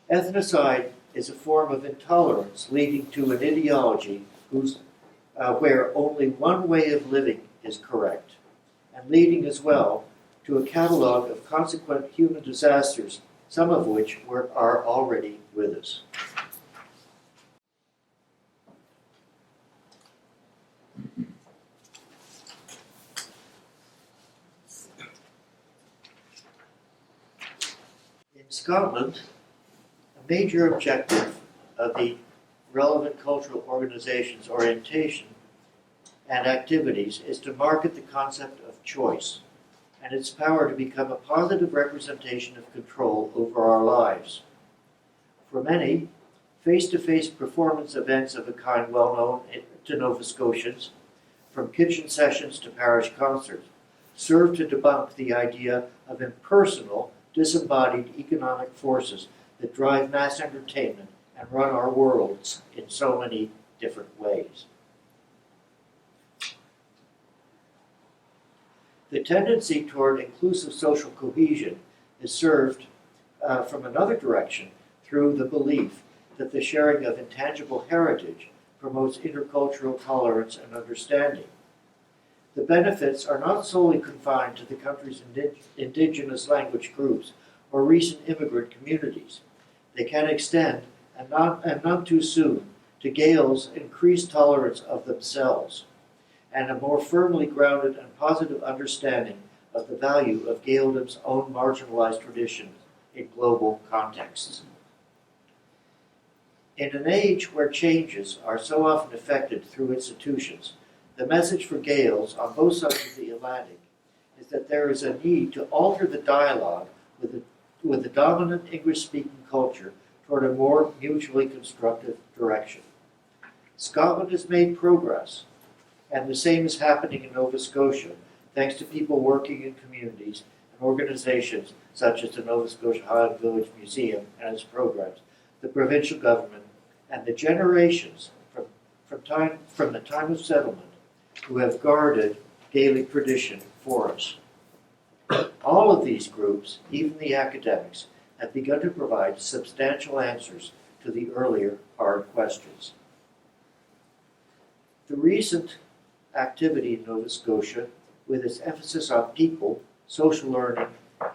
S2: Ethnocide is a form of intolerance leading to an ideology where only one way of living is correct, and leading as well to a catalog of consequent human disasters, some of which are already with us. In Scotland, a major objective of the relevant cultural organizations' orientation and activities is to market the concept of choice and its power to become a positive representation of control over our lives. For many, face-to-face performance events of a kind well known to Nova Scotians, from kitchen sessions to parish concerts, serve to debunk the idea of impersonal, disembodied economic forces that drive mass entertainment and run our worlds in so many different ways. The tendency toward inclusive social cohesion is served from another direction through the belief that the sharing of intangible heritage promotes intercultural tolerance and understanding. The benefits are not solely confined to the country's indigenous language groups or recent immigrant communities. They can extend, and none too soon, to Gaels' increased tolerance of themselves and a more firmly grounded and positive understanding of the value of Gaeldom's own marginalized traditions in global contexts. In an age where changes are so often effected through institutions, the message for Gaels on both sides of the Atlantic is that there is a need to alter the dialogue with the dominant English-speaking culture toward a more mutually constructive direction. Scotland has made progress, and the same is happening in Nova Scotia, thanks to people working in communities and organizations such as the Nova Scotia Highland Village Museum and its programs, the provincial government, and the generations from the time of settlement who have guarded Gaelic tradition for us. All of these groups, even the academics, have begun to provide substantial answers to the earlier hard questions. The recent activity in Nova Scotia, with its emphasis on people, social learning,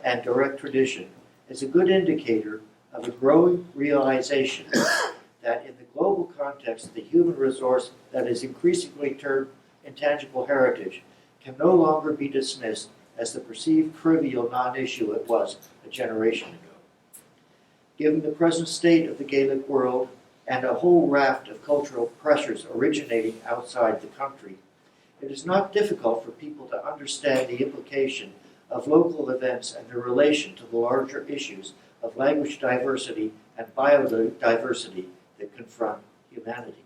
S2: and direct tradition, is a good indicator of a growing realization that in the global context, the human resource that is increasingly termed intangible heritage can no longer be dismissed as the perceived trivial non-issue it was a generation ago. Given the present state of the Gaelic world and a whole raft of cultural pressures originating outside the country, it is not difficult for people to understand the implication of local events and their relation to the larger issues of language diversity and biodiversity that confront humanity.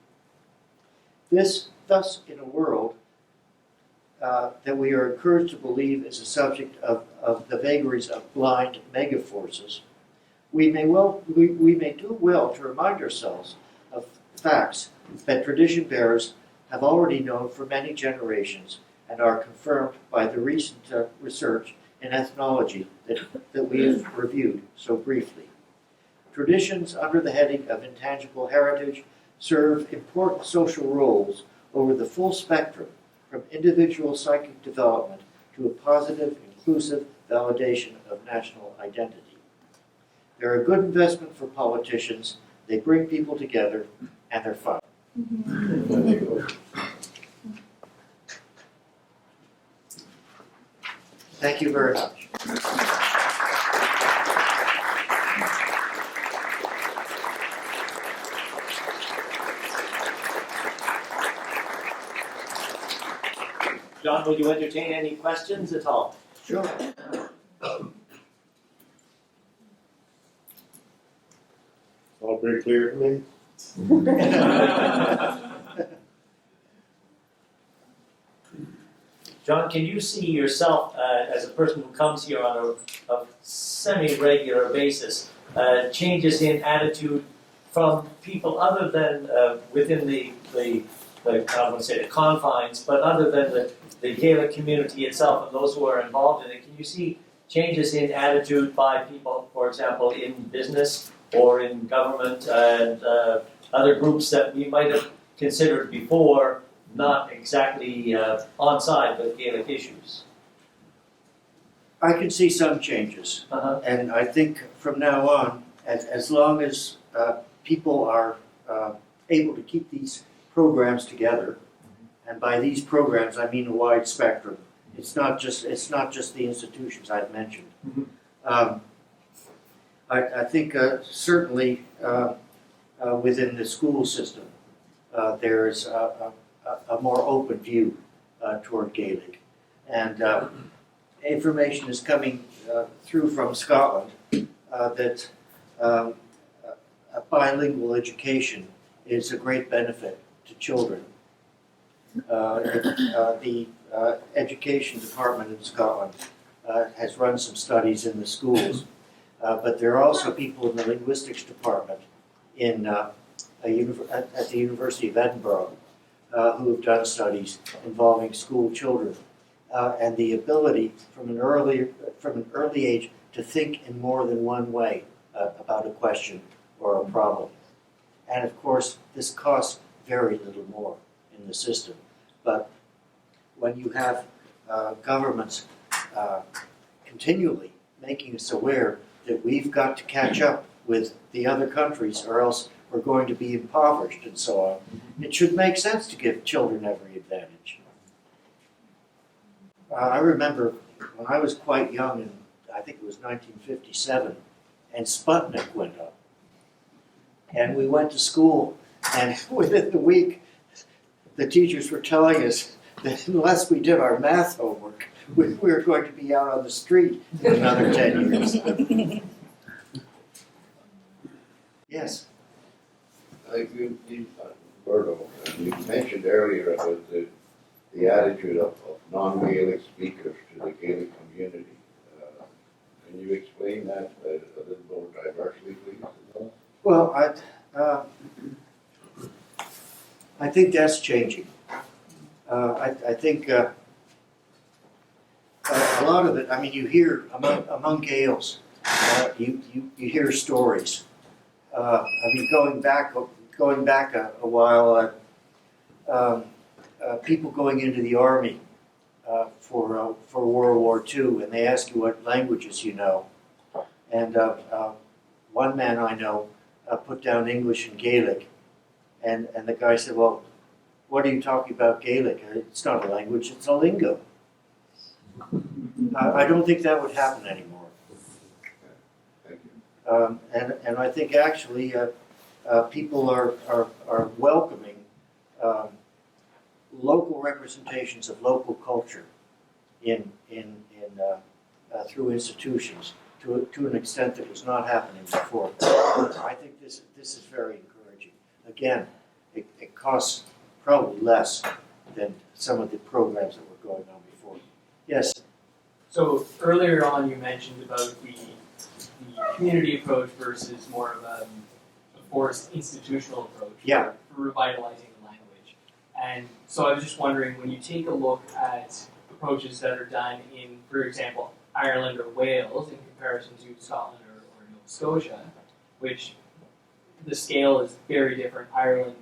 S2: Thus, in a world that we are encouraged to believe is a subject of the vagaries of blind megaforces, we may do well to remind ourselves of facts that tradition bearers have already known for many generations and are confirmed by the recent research in ethnology that we have reviewed so briefly. Traditions under the heading of intangible heritage serve important social roles over the full spectrum, from individual psychic development to a positive, inclusive validation of national identity. They're a good investment for politicians, they bring people together, and they're fun. Thank you very much.
S1: John, will you entertain any questions at all?
S2: Sure.
S4: All very clear to me.
S1: John, can you see yourself as a person who comes here on a semi-regular basis, changes in attitude from people other than within the I don't want to say the confines, but other than the Gaelic community itself and those who are involved in it? Can you see changes in attitude by people, for example, in business or in government and other groups that we might have considered before not exactly on side with Gaelic issues?
S2: I can see some changes, and I think from now on, as long as people are able to keep these programs together, and by these programs I mean a wide spectrum. It's not just the institutions I've mentioned. I think certainly within the school system there is a more open view toward Gaelic, and information is coming through from Scotland that a bilingual education is a great benefit to children. The education department in Scotland has run some studies in the schools, but there are also people in the linguistics department at the University of Edinburgh who have done studies involving school children and the ability from an early age to think in more than one way about a question or a problem. And of course, this costs very little more in the system. But when you have governments continually making us aware that we've got to catch up with the other countries or else we're going to be impoverished and so on, it should make sense to give children every advantage. I remember when I was quite young, and I think it was 1957, and Sputnik went up. And we went to school, and within the week, the teachers were telling us that unless we did our math homework, we were going to be out on the street in another 10 years. Yes?
S4: You mentioned earlier about the attitude of non-Gaelic speakers to the Gaelic community. Can you explain that a little more diversely, please?
S2: Well, I think that's changing. I think a lot of it, I mean, you hear among Gaels, you hear stories. I mean, going back a while, people going into the army for World War II, and they ask you what languages you know. And one man I know put down English and Gaelic, and the guy said, "Well, what are you talking about Gaelic? It's not a language; it's a lingo." I don't think that would happen anymore.
S4: Thank you.
S2: And I think actually people are welcoming local representations of local culture through institutions to an extent that was not happening before. I think this is very encouraging. Again, it costs probably less than some of the programs that were going on before. Yes.
S5: So earlier on, you mentioned about the community approach versus more of a forced institutional approach
S2: Yeah.
S5: for revitalizing the language. And so I was just wondering, when you take a look at approaches that are done in, for example, Ireland or Wales in comparison to Scotland or Nova Scotia, which the scale is very different. Ireland,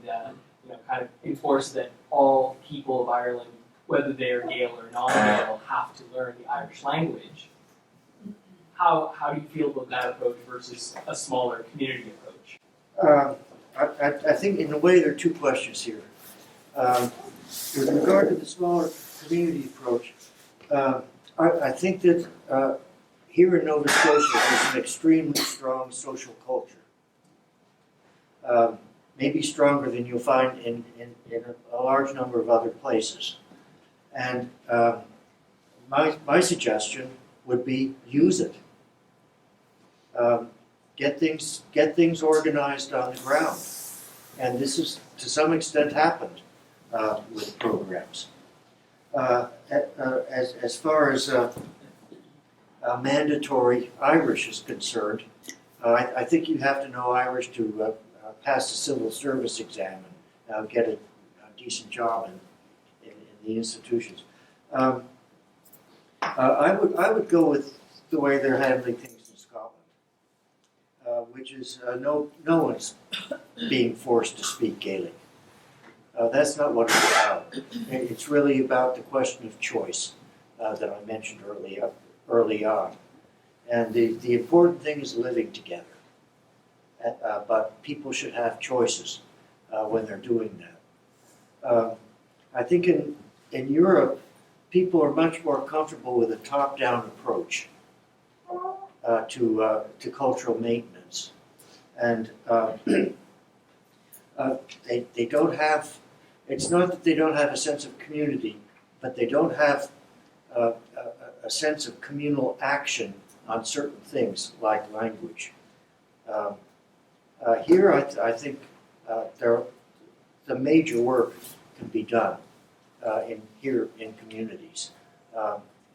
S5: kind of enforced that all people of Ireland, whether they are Gael or non-Gael, have to learn the Irish language. How do you feel about that approach versus a smaller community approach?
S2: I think in a way there are two questions here. With regard to the smaller community approach, I think that here in Nova Scotia there's an extremely strong social culture. Maybe stronger than you'll find in a large number of other places. And my suggestion would be use it. Get things organized on the ground. And this is to some extent happened with programs. As far as mandatory Irish is concerned, I think you have to know Irish to pass the civil service exam and get a decent job in the institutions. I would go with the way they're handling things in Scotland, which is no one's being forced to speak Gaelic. That's not what it's about. It's really about the question of choice that I mentioned early on. And the important thing is living together. But people should have choices when they're doing that. I think in Europe, people are much more comfortable with a top-down approach to cultural maintenance. And they don't have, it's not that they don't have a sense of community, but they don't have a sense of communal action on certain things like language. Here, I think the major work can be done here in communities.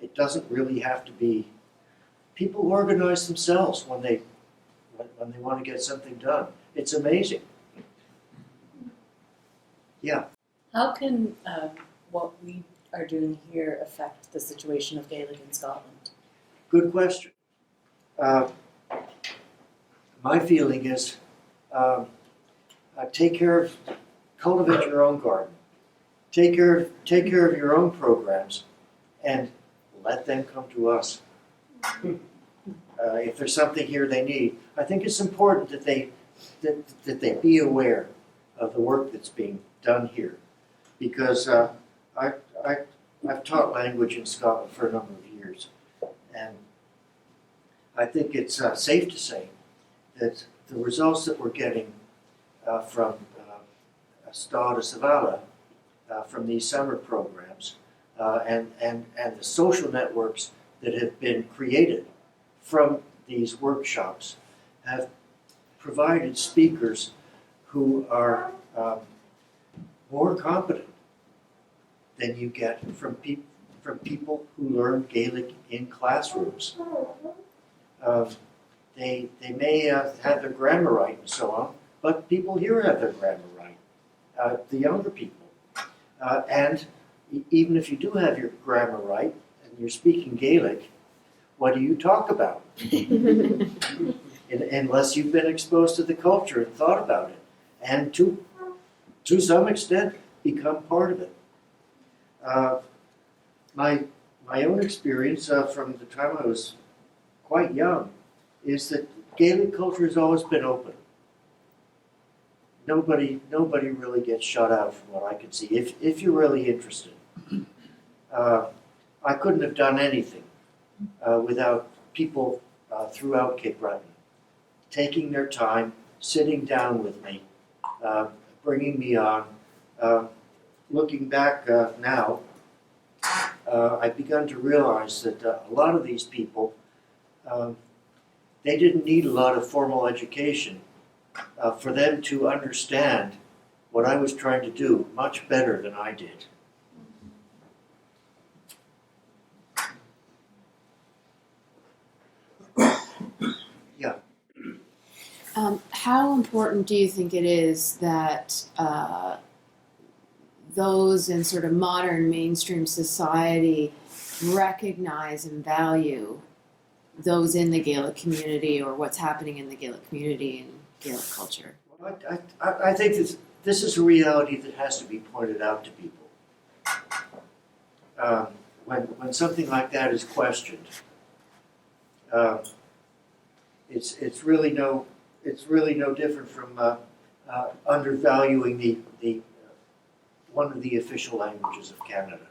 S2: It doesn't really have to be. People organize themselves when they want to get something done. It's amazing. Yeah.
S6: How can what we are doing here affect the situation of Gaelic in Scotland?
S2: Good question. My feeling is cultivate your own garden. Take care of your own programs, and let them come to us. If there's something here they need, I think it's important that they be aware of the work that's being done here, because I've taught language in Scotland for a number of years, and I think it's safe to say that the results that we're getting from Stá Savala, from these summer programs, and the social networks that have been created from these workshops have provided speakers who are more competent than you get from people who learn Gaelic in classrooms. They may have their grammar right and so on, but people here have their grammar right, the younger people. And even if you do have your grammar right and you're speaking Gaelic, what do you talk about? Unless you've been exposed to the culture and thought about it, and to some extent become part of it. My own experience from the time I was quite young is that Gaelic culture has always been open. Nobody really gets shut out from what I can see, if you're really interested. I couldn't have done anything without people throughout Cape Breton taking their time sitting down with me, bringing me on. Looking back now, I've begun to realize that a lot of these people, they didn't need a lot of formal education for them to understand what I was trying to do much better than I did. Yeah.
S7: How important do you think it is that those in sort of modern mainstream society recognize and value those in the Gaelic community or what's happening in the Gaelic community and Gaelic culture?
S2: Well, I think this is a reality that has to be pointed out to people. When something like that is questioned, it's really no different from undervaluing the one of the official languages of Canada.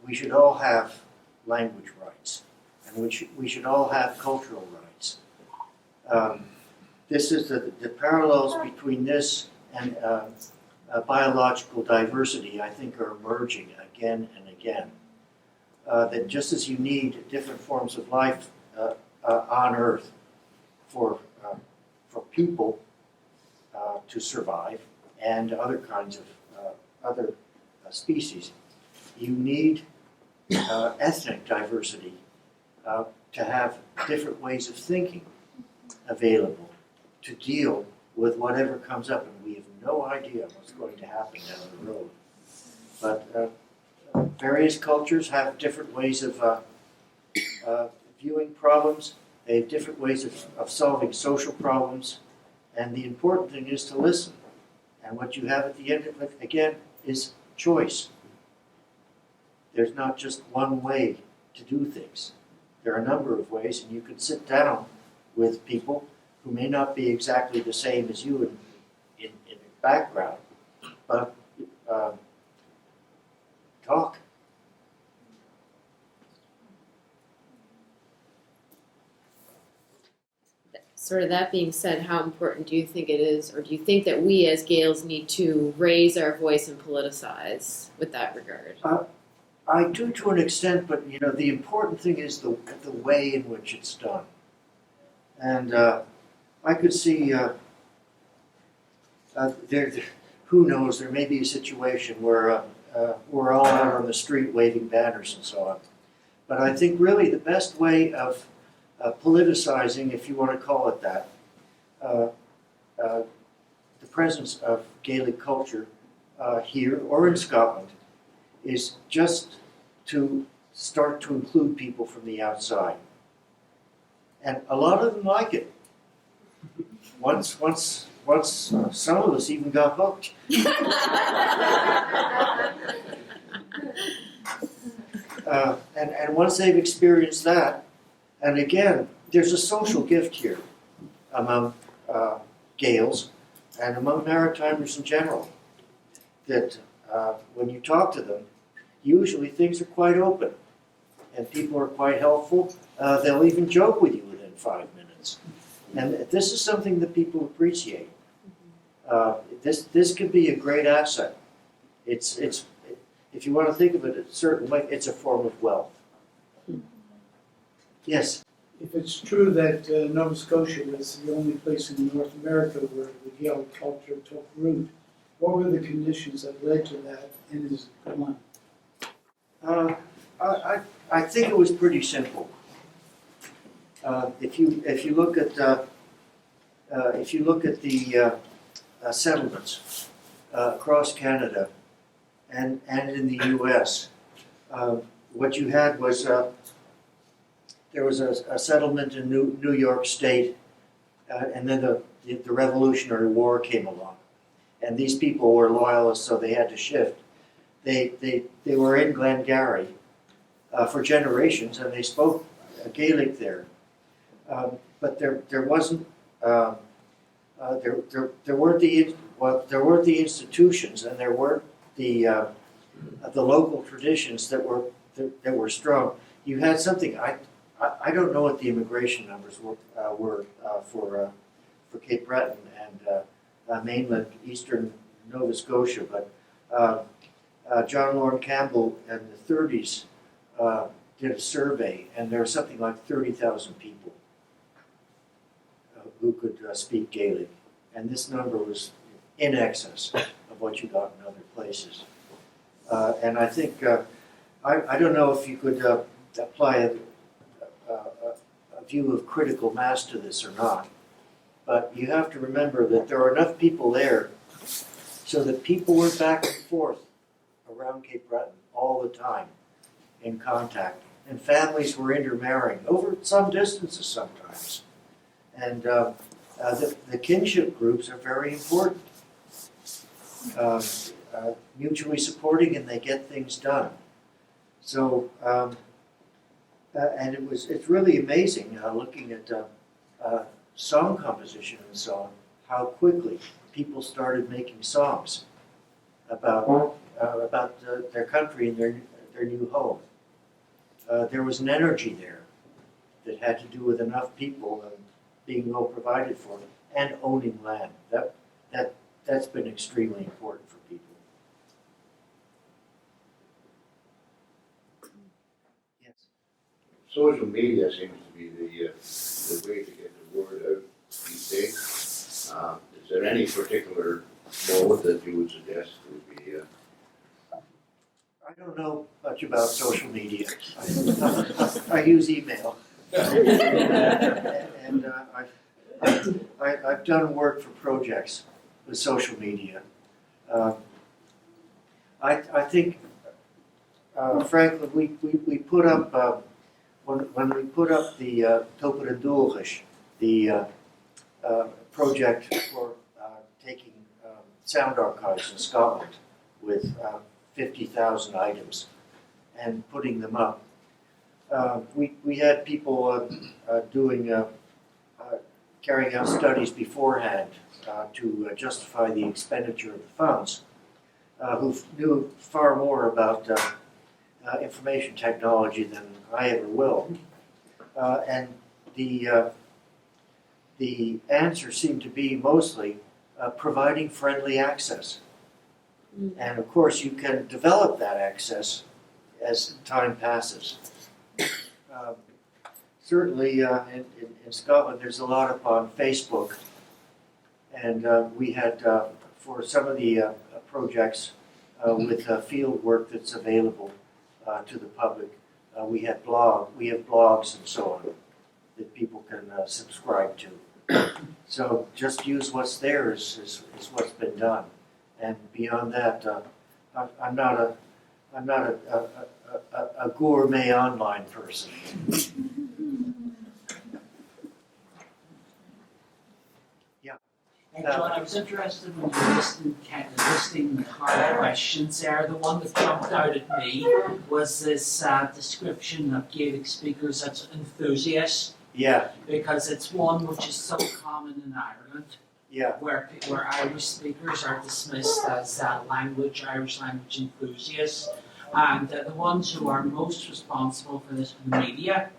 S2: We should all have language rights, and we should all have cultural rights. This is the parallels between this and biological diversity, I think, are emerging again and again. That just as you need different forms of life on Earth for people to survive and other kinds of other species, you need ethnic diversity to have different ways of thinking available to deal with whatever comes up, and we have no idea what's going to happen down the road. But various cultures have different ways of viewing problems. They have different ways of solving social problems, and the important thing is to listen. And what you have at the end of it, again, is choice. There's not just one way to do things. There are a number of ways, and you can sit down with people who may not be exactly the same as you in background, but talk.
S7: Sort of that being said, how important do you think it is, or do you think that we as Gaels need to raise our voice and politicize with that regard?
S2: I do to an extent, but the important thing is the way in which it's done. And I could see who knows, there may be a situation where we're all out on the street waving banners and so on. But I think really the best way of politicizing, if you want to call it that, the presence of Gaelic culture here or in Scotland is just to start to include people from the outside. And a lot of them like it. Once some of us even got hooked. And once they've experienced that, and again, there's a social gift here among Gaels and among Maritimers in general, that when you talk to them, usually things are quite open and people are quite helpful. They'll even joke with you within 5 minutes. And this is something that people appreciate. This can be a great asset. It's if you want to think of it a certain way, it's a form of wealth. Yes?
S8: If it's true that Nova Scotia was the only place in North America where the Gaelic culture took root, what were the conditions that led to that, and is it gone?
S2: I think it was pretty simple. If you look at the settlements across Canada and in the U.S., what you had was there was a settlement in New York State, and then the Revolutionary War came along, and these people were loyalists, so they had to shift. They were in Glengarry for generations, and they spoke Gaelic there. But there wasn't there weren't the institutions, and there weren't the local traditions that were strong. You had something I don't know what the immigration numbers were for Cape Breton and mainland eastern Nova Scotia, but John Lorne Campbell in the 30s did a survey, and there were something like 30,000 people who could speak Gaelic, and this number was in excess of what you got in other places. And I think, I don't know if you could apply a view of critical mass to this or not, but you have to remember that there are enough people there so that people were back and forth around Cape Breton all the time in contact, and families were intermarrying over some distances sometimes. And the kinship groups are very important. Mutually supporting, and they get things done. So, and it's really amazing looking at song composition and so on, how quickly people started making songs about their country and their new home. There was an energy there that had to do with enough people and being well provided for and owning land. That's been extremely important for people. Yes.
S4: Social media seems to be the way to get the word out these days. Is there any particular mode that you would suggest would be?
S2: I don't know much about social media. I use email. And I've done work for projects with social media. I think, frankly, we put up, when we put up the Topadandulgish, the project for taking sound archives in Scotland with 50,000 items and putting them up. We had people carrying out studies beforehand to justify the expenditure of the funds, who knew far more about information technology than I ever will. And the answer seemed to be mostly providing friendly access. And of course, you can develop that access as time passes. Certainly in Scotland, there's a lot up on Facebook. And we had, for some of the projects with field work that's available to the public, we have blogs and so on that people can subscribe to. So just use what's there is what's been done. And beyond that, I'm not a gourmet online person. Yeah.
S9: John, I was interested when you were listing the hard questions there. The one that jumped out at me was this description of Gaelic speakers as enthusiasts.
S2: Yeah.
S9: Because it's one which is so common in Ireland.
S2: Yeah.
S9: Where Irish speakers are dismissed as Irish language enthusiasts, and the ones who are most responsible for this are the media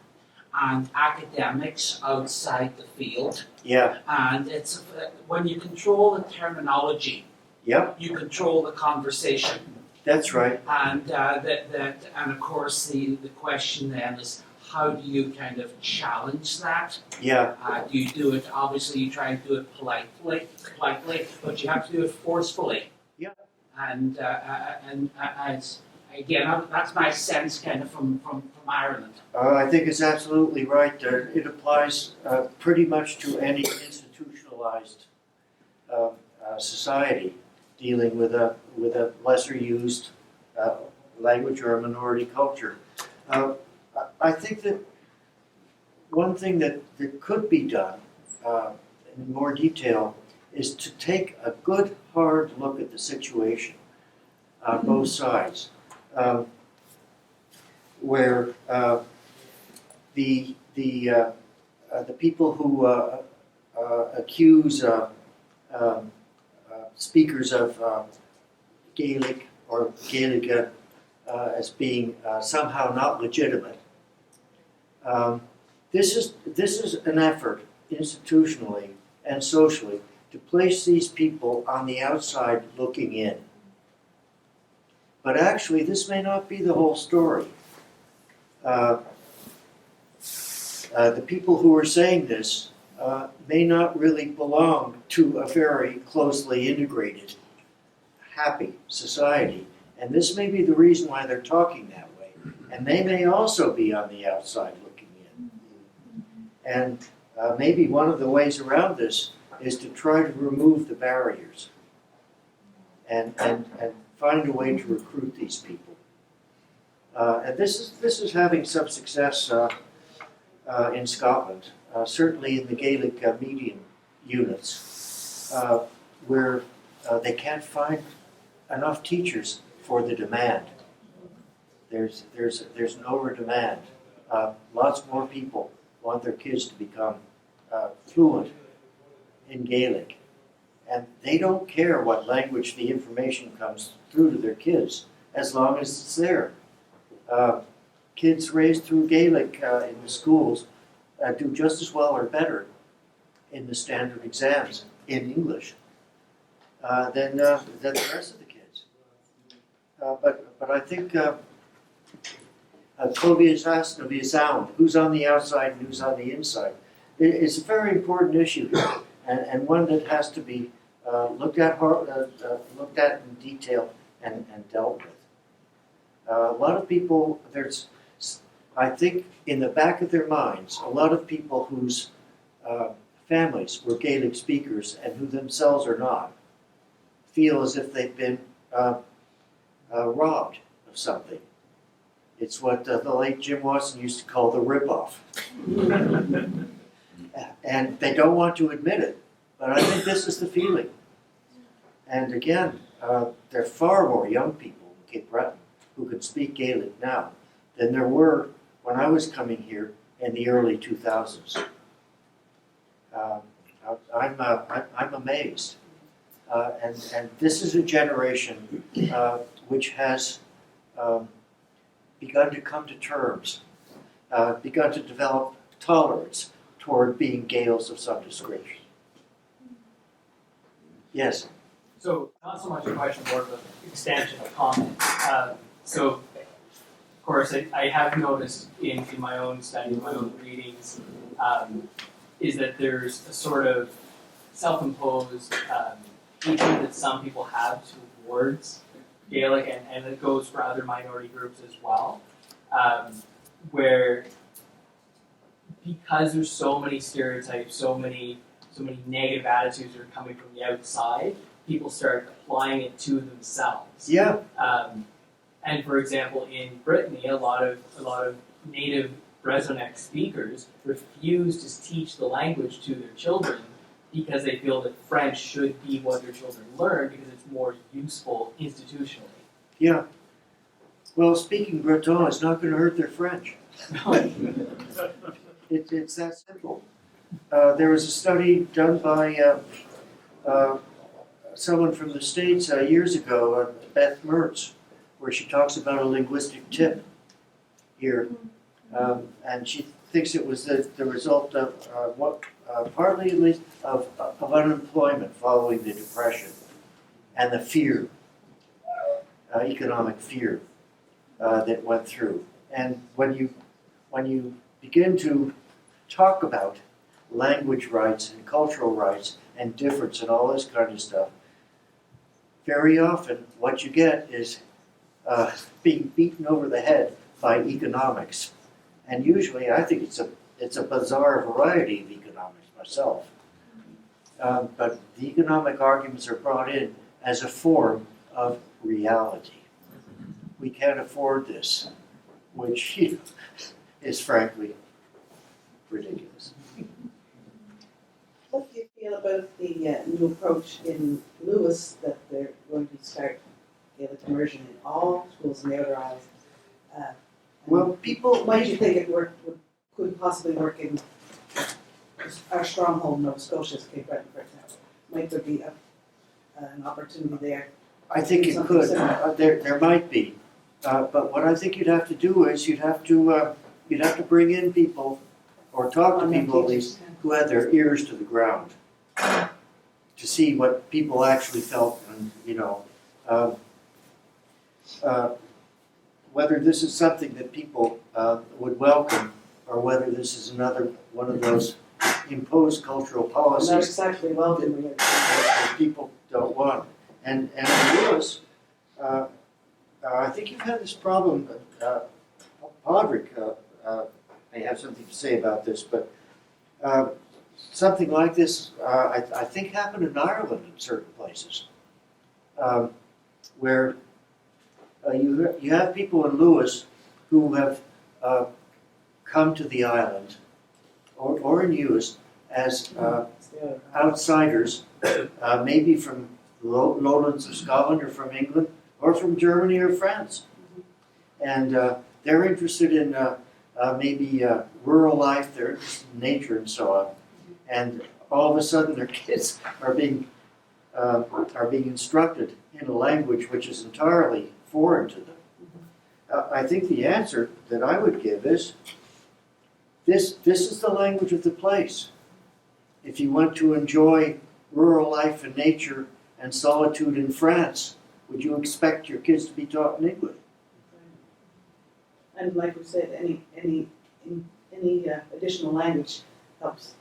S9: and academics outside the field.
S2: Yeah.
S9: And it's when you control the terminology,
S2: yep,
S9: you control the conversation.
S2: That's right.
S9: And and of course the question then is, how do you kind of challenge that?
S2: Yeah.
S9: Do you do it, obviously you try and do it politely, but you have to do it forcefully.
S2: Yeah.
S9: And as, again, that's my sense kind of from Ireland.
S2: I think it's absolutely right. It applies pretty much to any institutionalized society dealing with a lesser used language or a minority culture. I think that one thing that could be done in more detail is to take a good hard look at the situation on both sides, where the people who accuse speakers of Gaelic or Gaelic as being somehow not legitimate This is an effort institutionally and socially to place these people on the outside looking in. But actually, this may not be the whole story. The people who are saying this may not really belong to a very closely integrated, happy society. And this may be the reason why they're talking that way. And they may also be on the outside looking in. And maybe one of the ways around this is to try to remove the barriers and find a way to recruit these people. And this is having some success in Scotland, certainly in the Gaelic medium units, where they can't find enough teachers for the demand. There's an over demand. Lots more people want their kids to become fluent in Gaelic. And they don't care what language the information comes through to their kids, as long as it's there. Kids raised through Gaelic in the schools do just as well or better in the standard exams in English than the rest of the kids. But I think sound, who's on the outside and who's on the inside, it's a very important issue here, and one that has to be looked at in detail and dealt with. A lot of people, I think in the back of their minds, a lot of people whose families were Gaelic speakers and who themselves are not, feel as if they've been robbed of something. It's what the late Jim Watson used to call the rip-off. And they don't want to admit it, but I think this is the feeling. And again, there are far more young people in Cape Breton who can speak Gaelic now than there were when I was coming here in the early 2000s. I'm amazed. And this is a generation which has begun to come to terms, begun to develop tolerance toward being Gaels of some description. Yes?
S5: So, not so much a question, more of an extension of comment. So, of course, I have noticed in my own studies, my own readings, is that there's a sort of self-imposed hatred that some people have towards Gaelic, and it goes for other minority groups as well, where because there's so many stereotypes, so many negative attitudes that are coming from the outside, people start applying it to themselves.
S2: Yeah.
S5: And for example, in Brittany, a lot of native Brezhoneg speakers refuse to teach the language to their children because they feel that French should be what their children learn because it's more useful institutionally.
S2: Yeah. Well, speaking Breton is not going to hurt their French. It's that simple. There was a study done by someone from the States years ago, Beth Mertz, where she talks about a linguistic tip here. And she thinks it was the result of, partly at least, of unemployment following the Depression and the fear, economic fear that went through. And when you begin to talk about language rights and cultural rights and difference and all this kind of stuff, very often what you get is being beaten over the head by economics. And usually I think it's a bizarre variety of economics myself. But the economic arguments are brought in as a form of reality. We can't afford this, which is frankly ridiculous.
S10: What do you feel about the new approach in Lewis that they're going to start Gaelic immersion in all schools in the Outer Isles?
S2: Well, people...
S10: Might you think it could possibly work in our stronghold, Nova Scotia's Cape Breton, for example? Might there be an opportunity there?
S2: I think it could. There might be. But what I think you'd have to do is you'd have to you'd have to bring in people, or talk to people at least, who had their ears to the ground, to see what people actually felt, and, you know, whether this is something that people would welcome, or whether this is another one of those imposed cultural
S10: Not
S2: policies
S10: exactly welcoming it.
S2: that people don't want. And Lewis, I think you've had this problem, Podrick may have something to say about this, but something like this, I think happened in Ireland in certain places, where you have people in Lewis who have come to the island, or in Lewis, as outsiders, maybe from lowlands of Scotland or from England or from Germany or France. And they're interested in maybe rural life, they're interested in nature and so on. And all of a sudden their kids are being instructed in a language which is entirely foreign to them. I think the answer that I would give is, this is the language of the place. If you want to enjoy rural life and nature and solitude in France, would you expect your kids to be taught in English?
S10: And like we said, any additional language helps.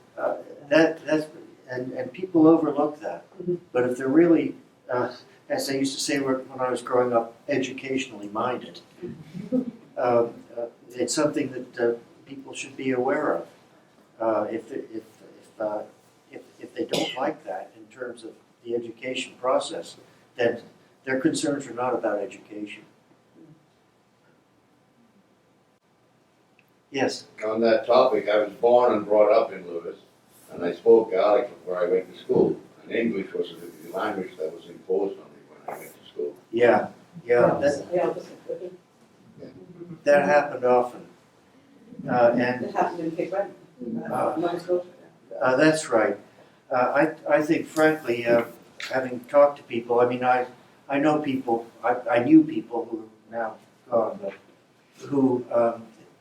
S2: And people overlook that.
S10: Mhm.
S2: But if they're really, as I used to say when I was growing up, educationally minded, it's something that people should be aware of. If they don't like that in terms of the education process, then their concerns are not about education. Yes.
S4: On that topic, I was born and brought up in Lewis, and I spoke Gaelic before I went to school. And English was the language that was imposed on me when I went to school.
S2: Yeah. That happened often. And
S10: It happened in Cape Breton, Nova Scotia.
S2: that's right. I think, frankly, having talked to people, I mean, I know people, I knew people who are now gone, but who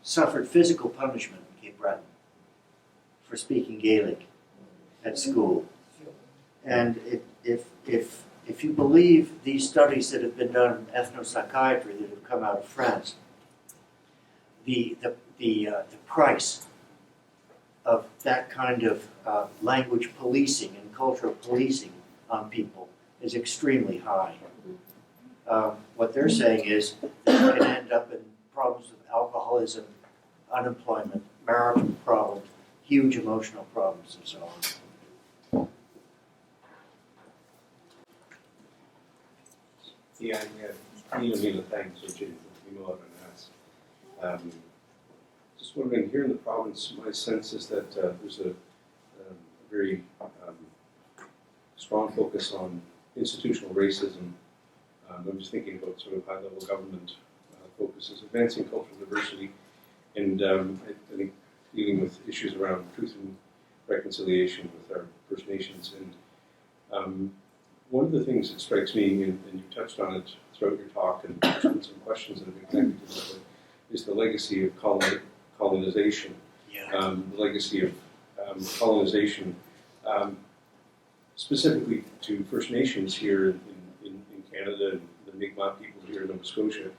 S2: suffered physical punishment in Cape Breton for speaking Gaelic at school. And if you believe these studies that have been done in Ethno Psychiatry that have come out of France, the price of that kind of language policing and cultural policing on people is extremely high. What they're saying is that you can end up in problems with alcoholism, unemployment, marital problems, huge emotional problems, and so on.
S11: Yeah, Mila, thanks, Richard, just wondering, here in the province, my sense is that there's a very strong focus on institutional racism. I'm just thinking about sort of high-level government focuses, advancing cultural diversity, and I think dealing with issues around truth and reconciliation with our First Nations. And one of the things that strikes me, and you touched on it throughout your talk, and there's been some questions that have been connected to it, is the legacy of colonization.
S2: Yeah.
S11: The legacy of colonization, specifically to First Nations here in Canada and the Mi'kmaq people here in Nova Scotia.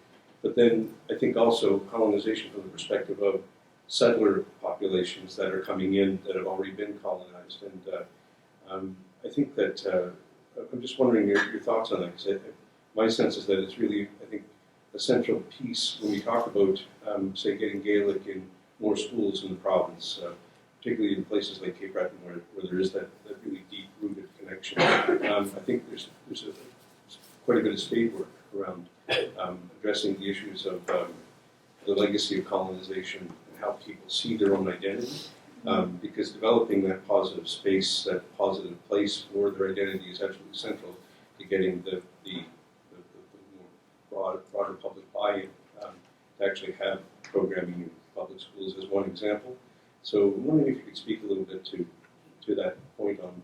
S11: But then I think also colonization from the perspective of settler populations that are coming in that have already been colonized. And I think that I'm just wondering your thoughts on that, because my sense is that it's really, I think, a central piece when we talk about, say, getting Gaelic in more schools in the province, particularly in places like Cape Breton where there is that really deep-rooted connection. I think there's quite a bit of spade work around addressing the issues of the legacy of colonization and how people see their own identity, because developing that positive space, that positive place for their identity is absolutely central to getting the more broader public buy-in to actually have programming in public schools as one example. So I'm wondering if you could speak a little bit to that point on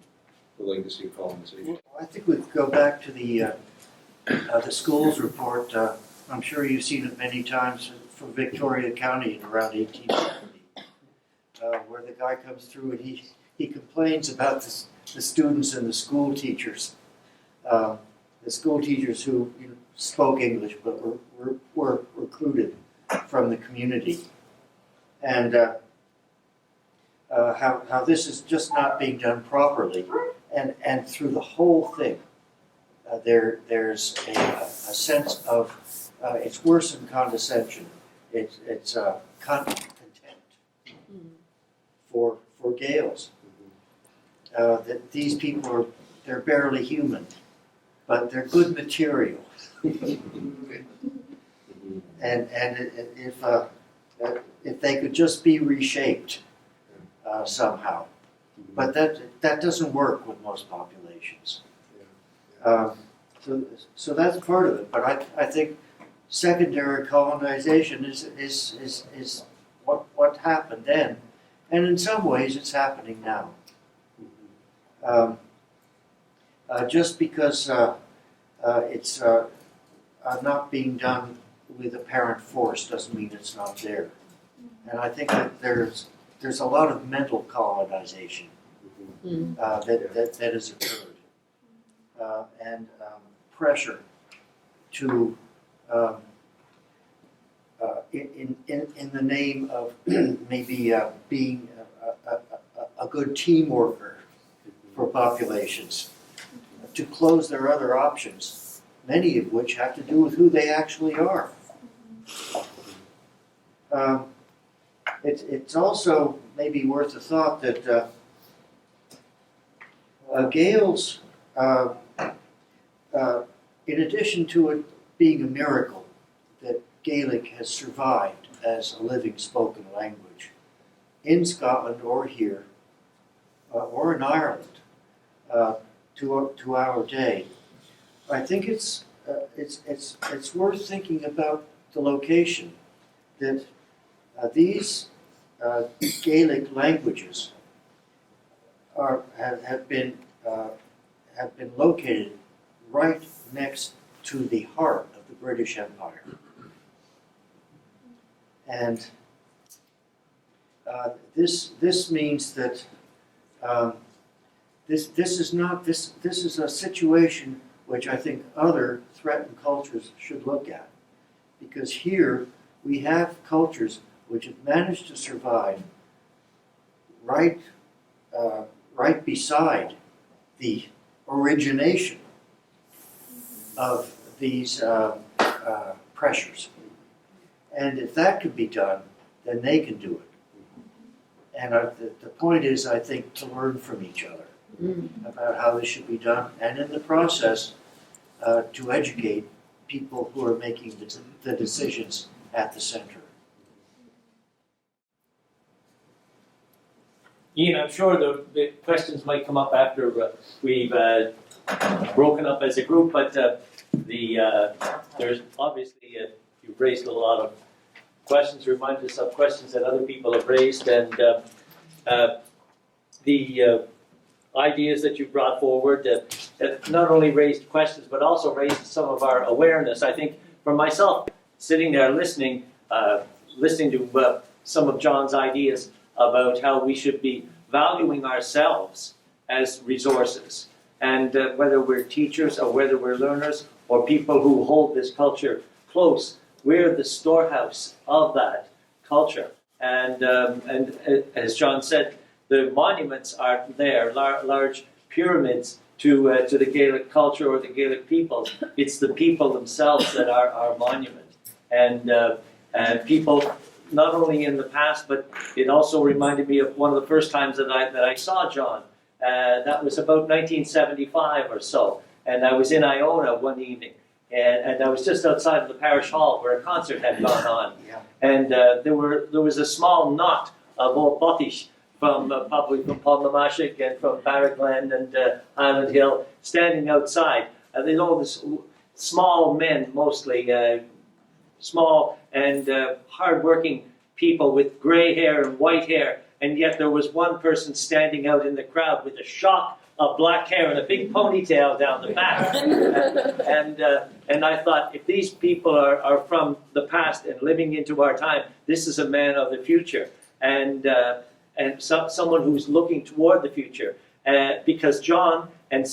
S11: the legacy of colonization.
S2: Well, I think we could go back to the schools report. I'm sure you've seen it many times from Victoria County in around 1870, where the guy comes through and he complains about the students and the school teachers. The school teachers who spoke English but were recruited from the community. And how this is just not being done properly. And through the whole thing, there's a sense of, it's worse than condescension. It's contempt for Gaels. That these people they're barely human, but they're good material. And if they could just be reshaped somehow, but that doesn't work with most populations. So that's part of it. But I think secondary colonization is what happened then, and in some ways it's happening now. Just because it's not being done with apparent force doesn't mean it's not there. And I think that there's a lot of mental colonization that has occurred, and pressure to in the name of maybe being a good team worker for populations, to close their other options, many of which have to do with who they actually are. It's also maybe worth a thought that Gaels, in addition to it being a miracle that Gaelic has survived as a living spoken language in Scotland or here, or in Ireland, to our day, I think it's worth thinking about the location that these Gaelic languages have been located right next to the heart of the British Empire, and this means that this is a situation which I think other threatened cultures should look at, because here we have cultures which have managed to survive right beside the origination of these pressures. And if that could be done, then they can do it. And the point is, I think, to learn from each other about how this should be done, and in the process, to educate people who are making the decisions at the center.
S1: Ian, I'm sure the questions might come up after we've broken up as a group, but there's obviously, you've raised a lot of questions, remind us of questions that other people have raised, and the ideas that you brought forward that not only raised questions, but also raised some of our awareness. I think for myself, sitting there listening to some of John's ideas about how we should be valuing ourselves as resources, and whether we're teachers or whether we're learners or people who hold this culture close, we're the storehouse of that culture. And as John said, the monuments are there, large pyramids to the Gaelic culture or the Gaelic people. It's the people themselves that are our monument. And people, not only in the past, but it also reminded me of one of the first times that I saw John. That was about 1975 or so. And I was in Iona one evening. And I was just outside of the parish hall where a concert had gone on.
S2: Yeah.
S1: And there was a small knot of old Bottish probably from Palmamashik and from Barraglen and Island Hill standing outside. There's all this small men, mostly small and hard-working people with gray hair and white hair, and yet there was one person standing out in the crowd with a shock of black hair and a big ponytail down the back. And I thought, if these people are from the past and living into our time, this is a man of the future, and someone who's looking toward the future. Because John and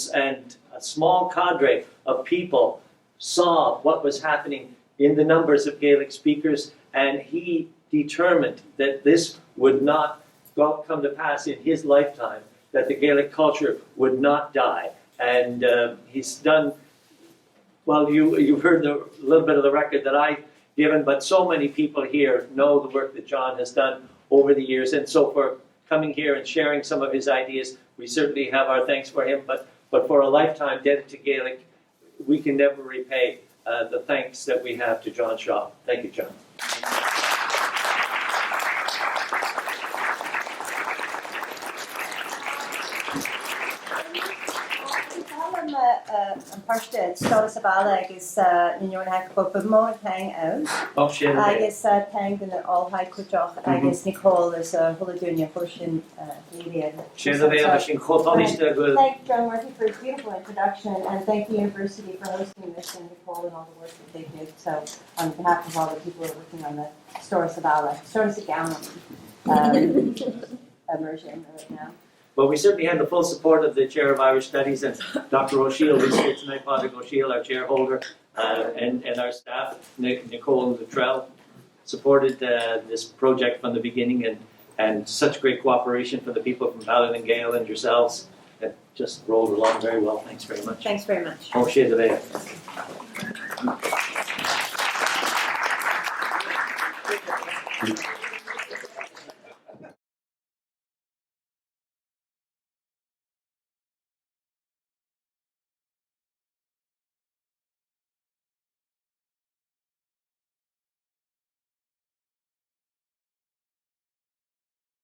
S1: a small cadre of people saw what was happening in the numbers of Gaelic speakers, and he determined that this would not come to pass in his lifetime, that the Gaelic culture would not die. And he's done, well, you've heard a little bit of the record that I've given, but so many people here know the work that John has done over the years. And so for coming here and sharing some of his ideas, we certainly have our thanks for him, but for a lifetime dedicated to Gaelic, we can never repay the thanks that we have to John Shaw. Thank you, John.
S12: An parte storas a bala agus nion hack bo mo hang out.
S1: Oh, shit.
S12: Agus tang in the all high kujoch agus Nicole is a holidunia portion media.
S1: Thank
S12: John Murphy for his beautiful introduction, and thank the university for hosting this, and Nicole and all the work that they did. So on behalf of all the people who are working on the Storas of Bala, Storas of Gown immersion right now.
S1: Well, we certainly had the full support of the Chair of Irish Studies and Dr. O'Sheil, who's here tonight, Father O'Sheil, our chairholder, and our staff. Nicole Luttrell supported this project from the beginning, and such great cooperation from the people from Ballin and Gael and yourselves. It just rolled along very well. Thanks very much.
S12: Thanks very much.
S1: O'Sheil the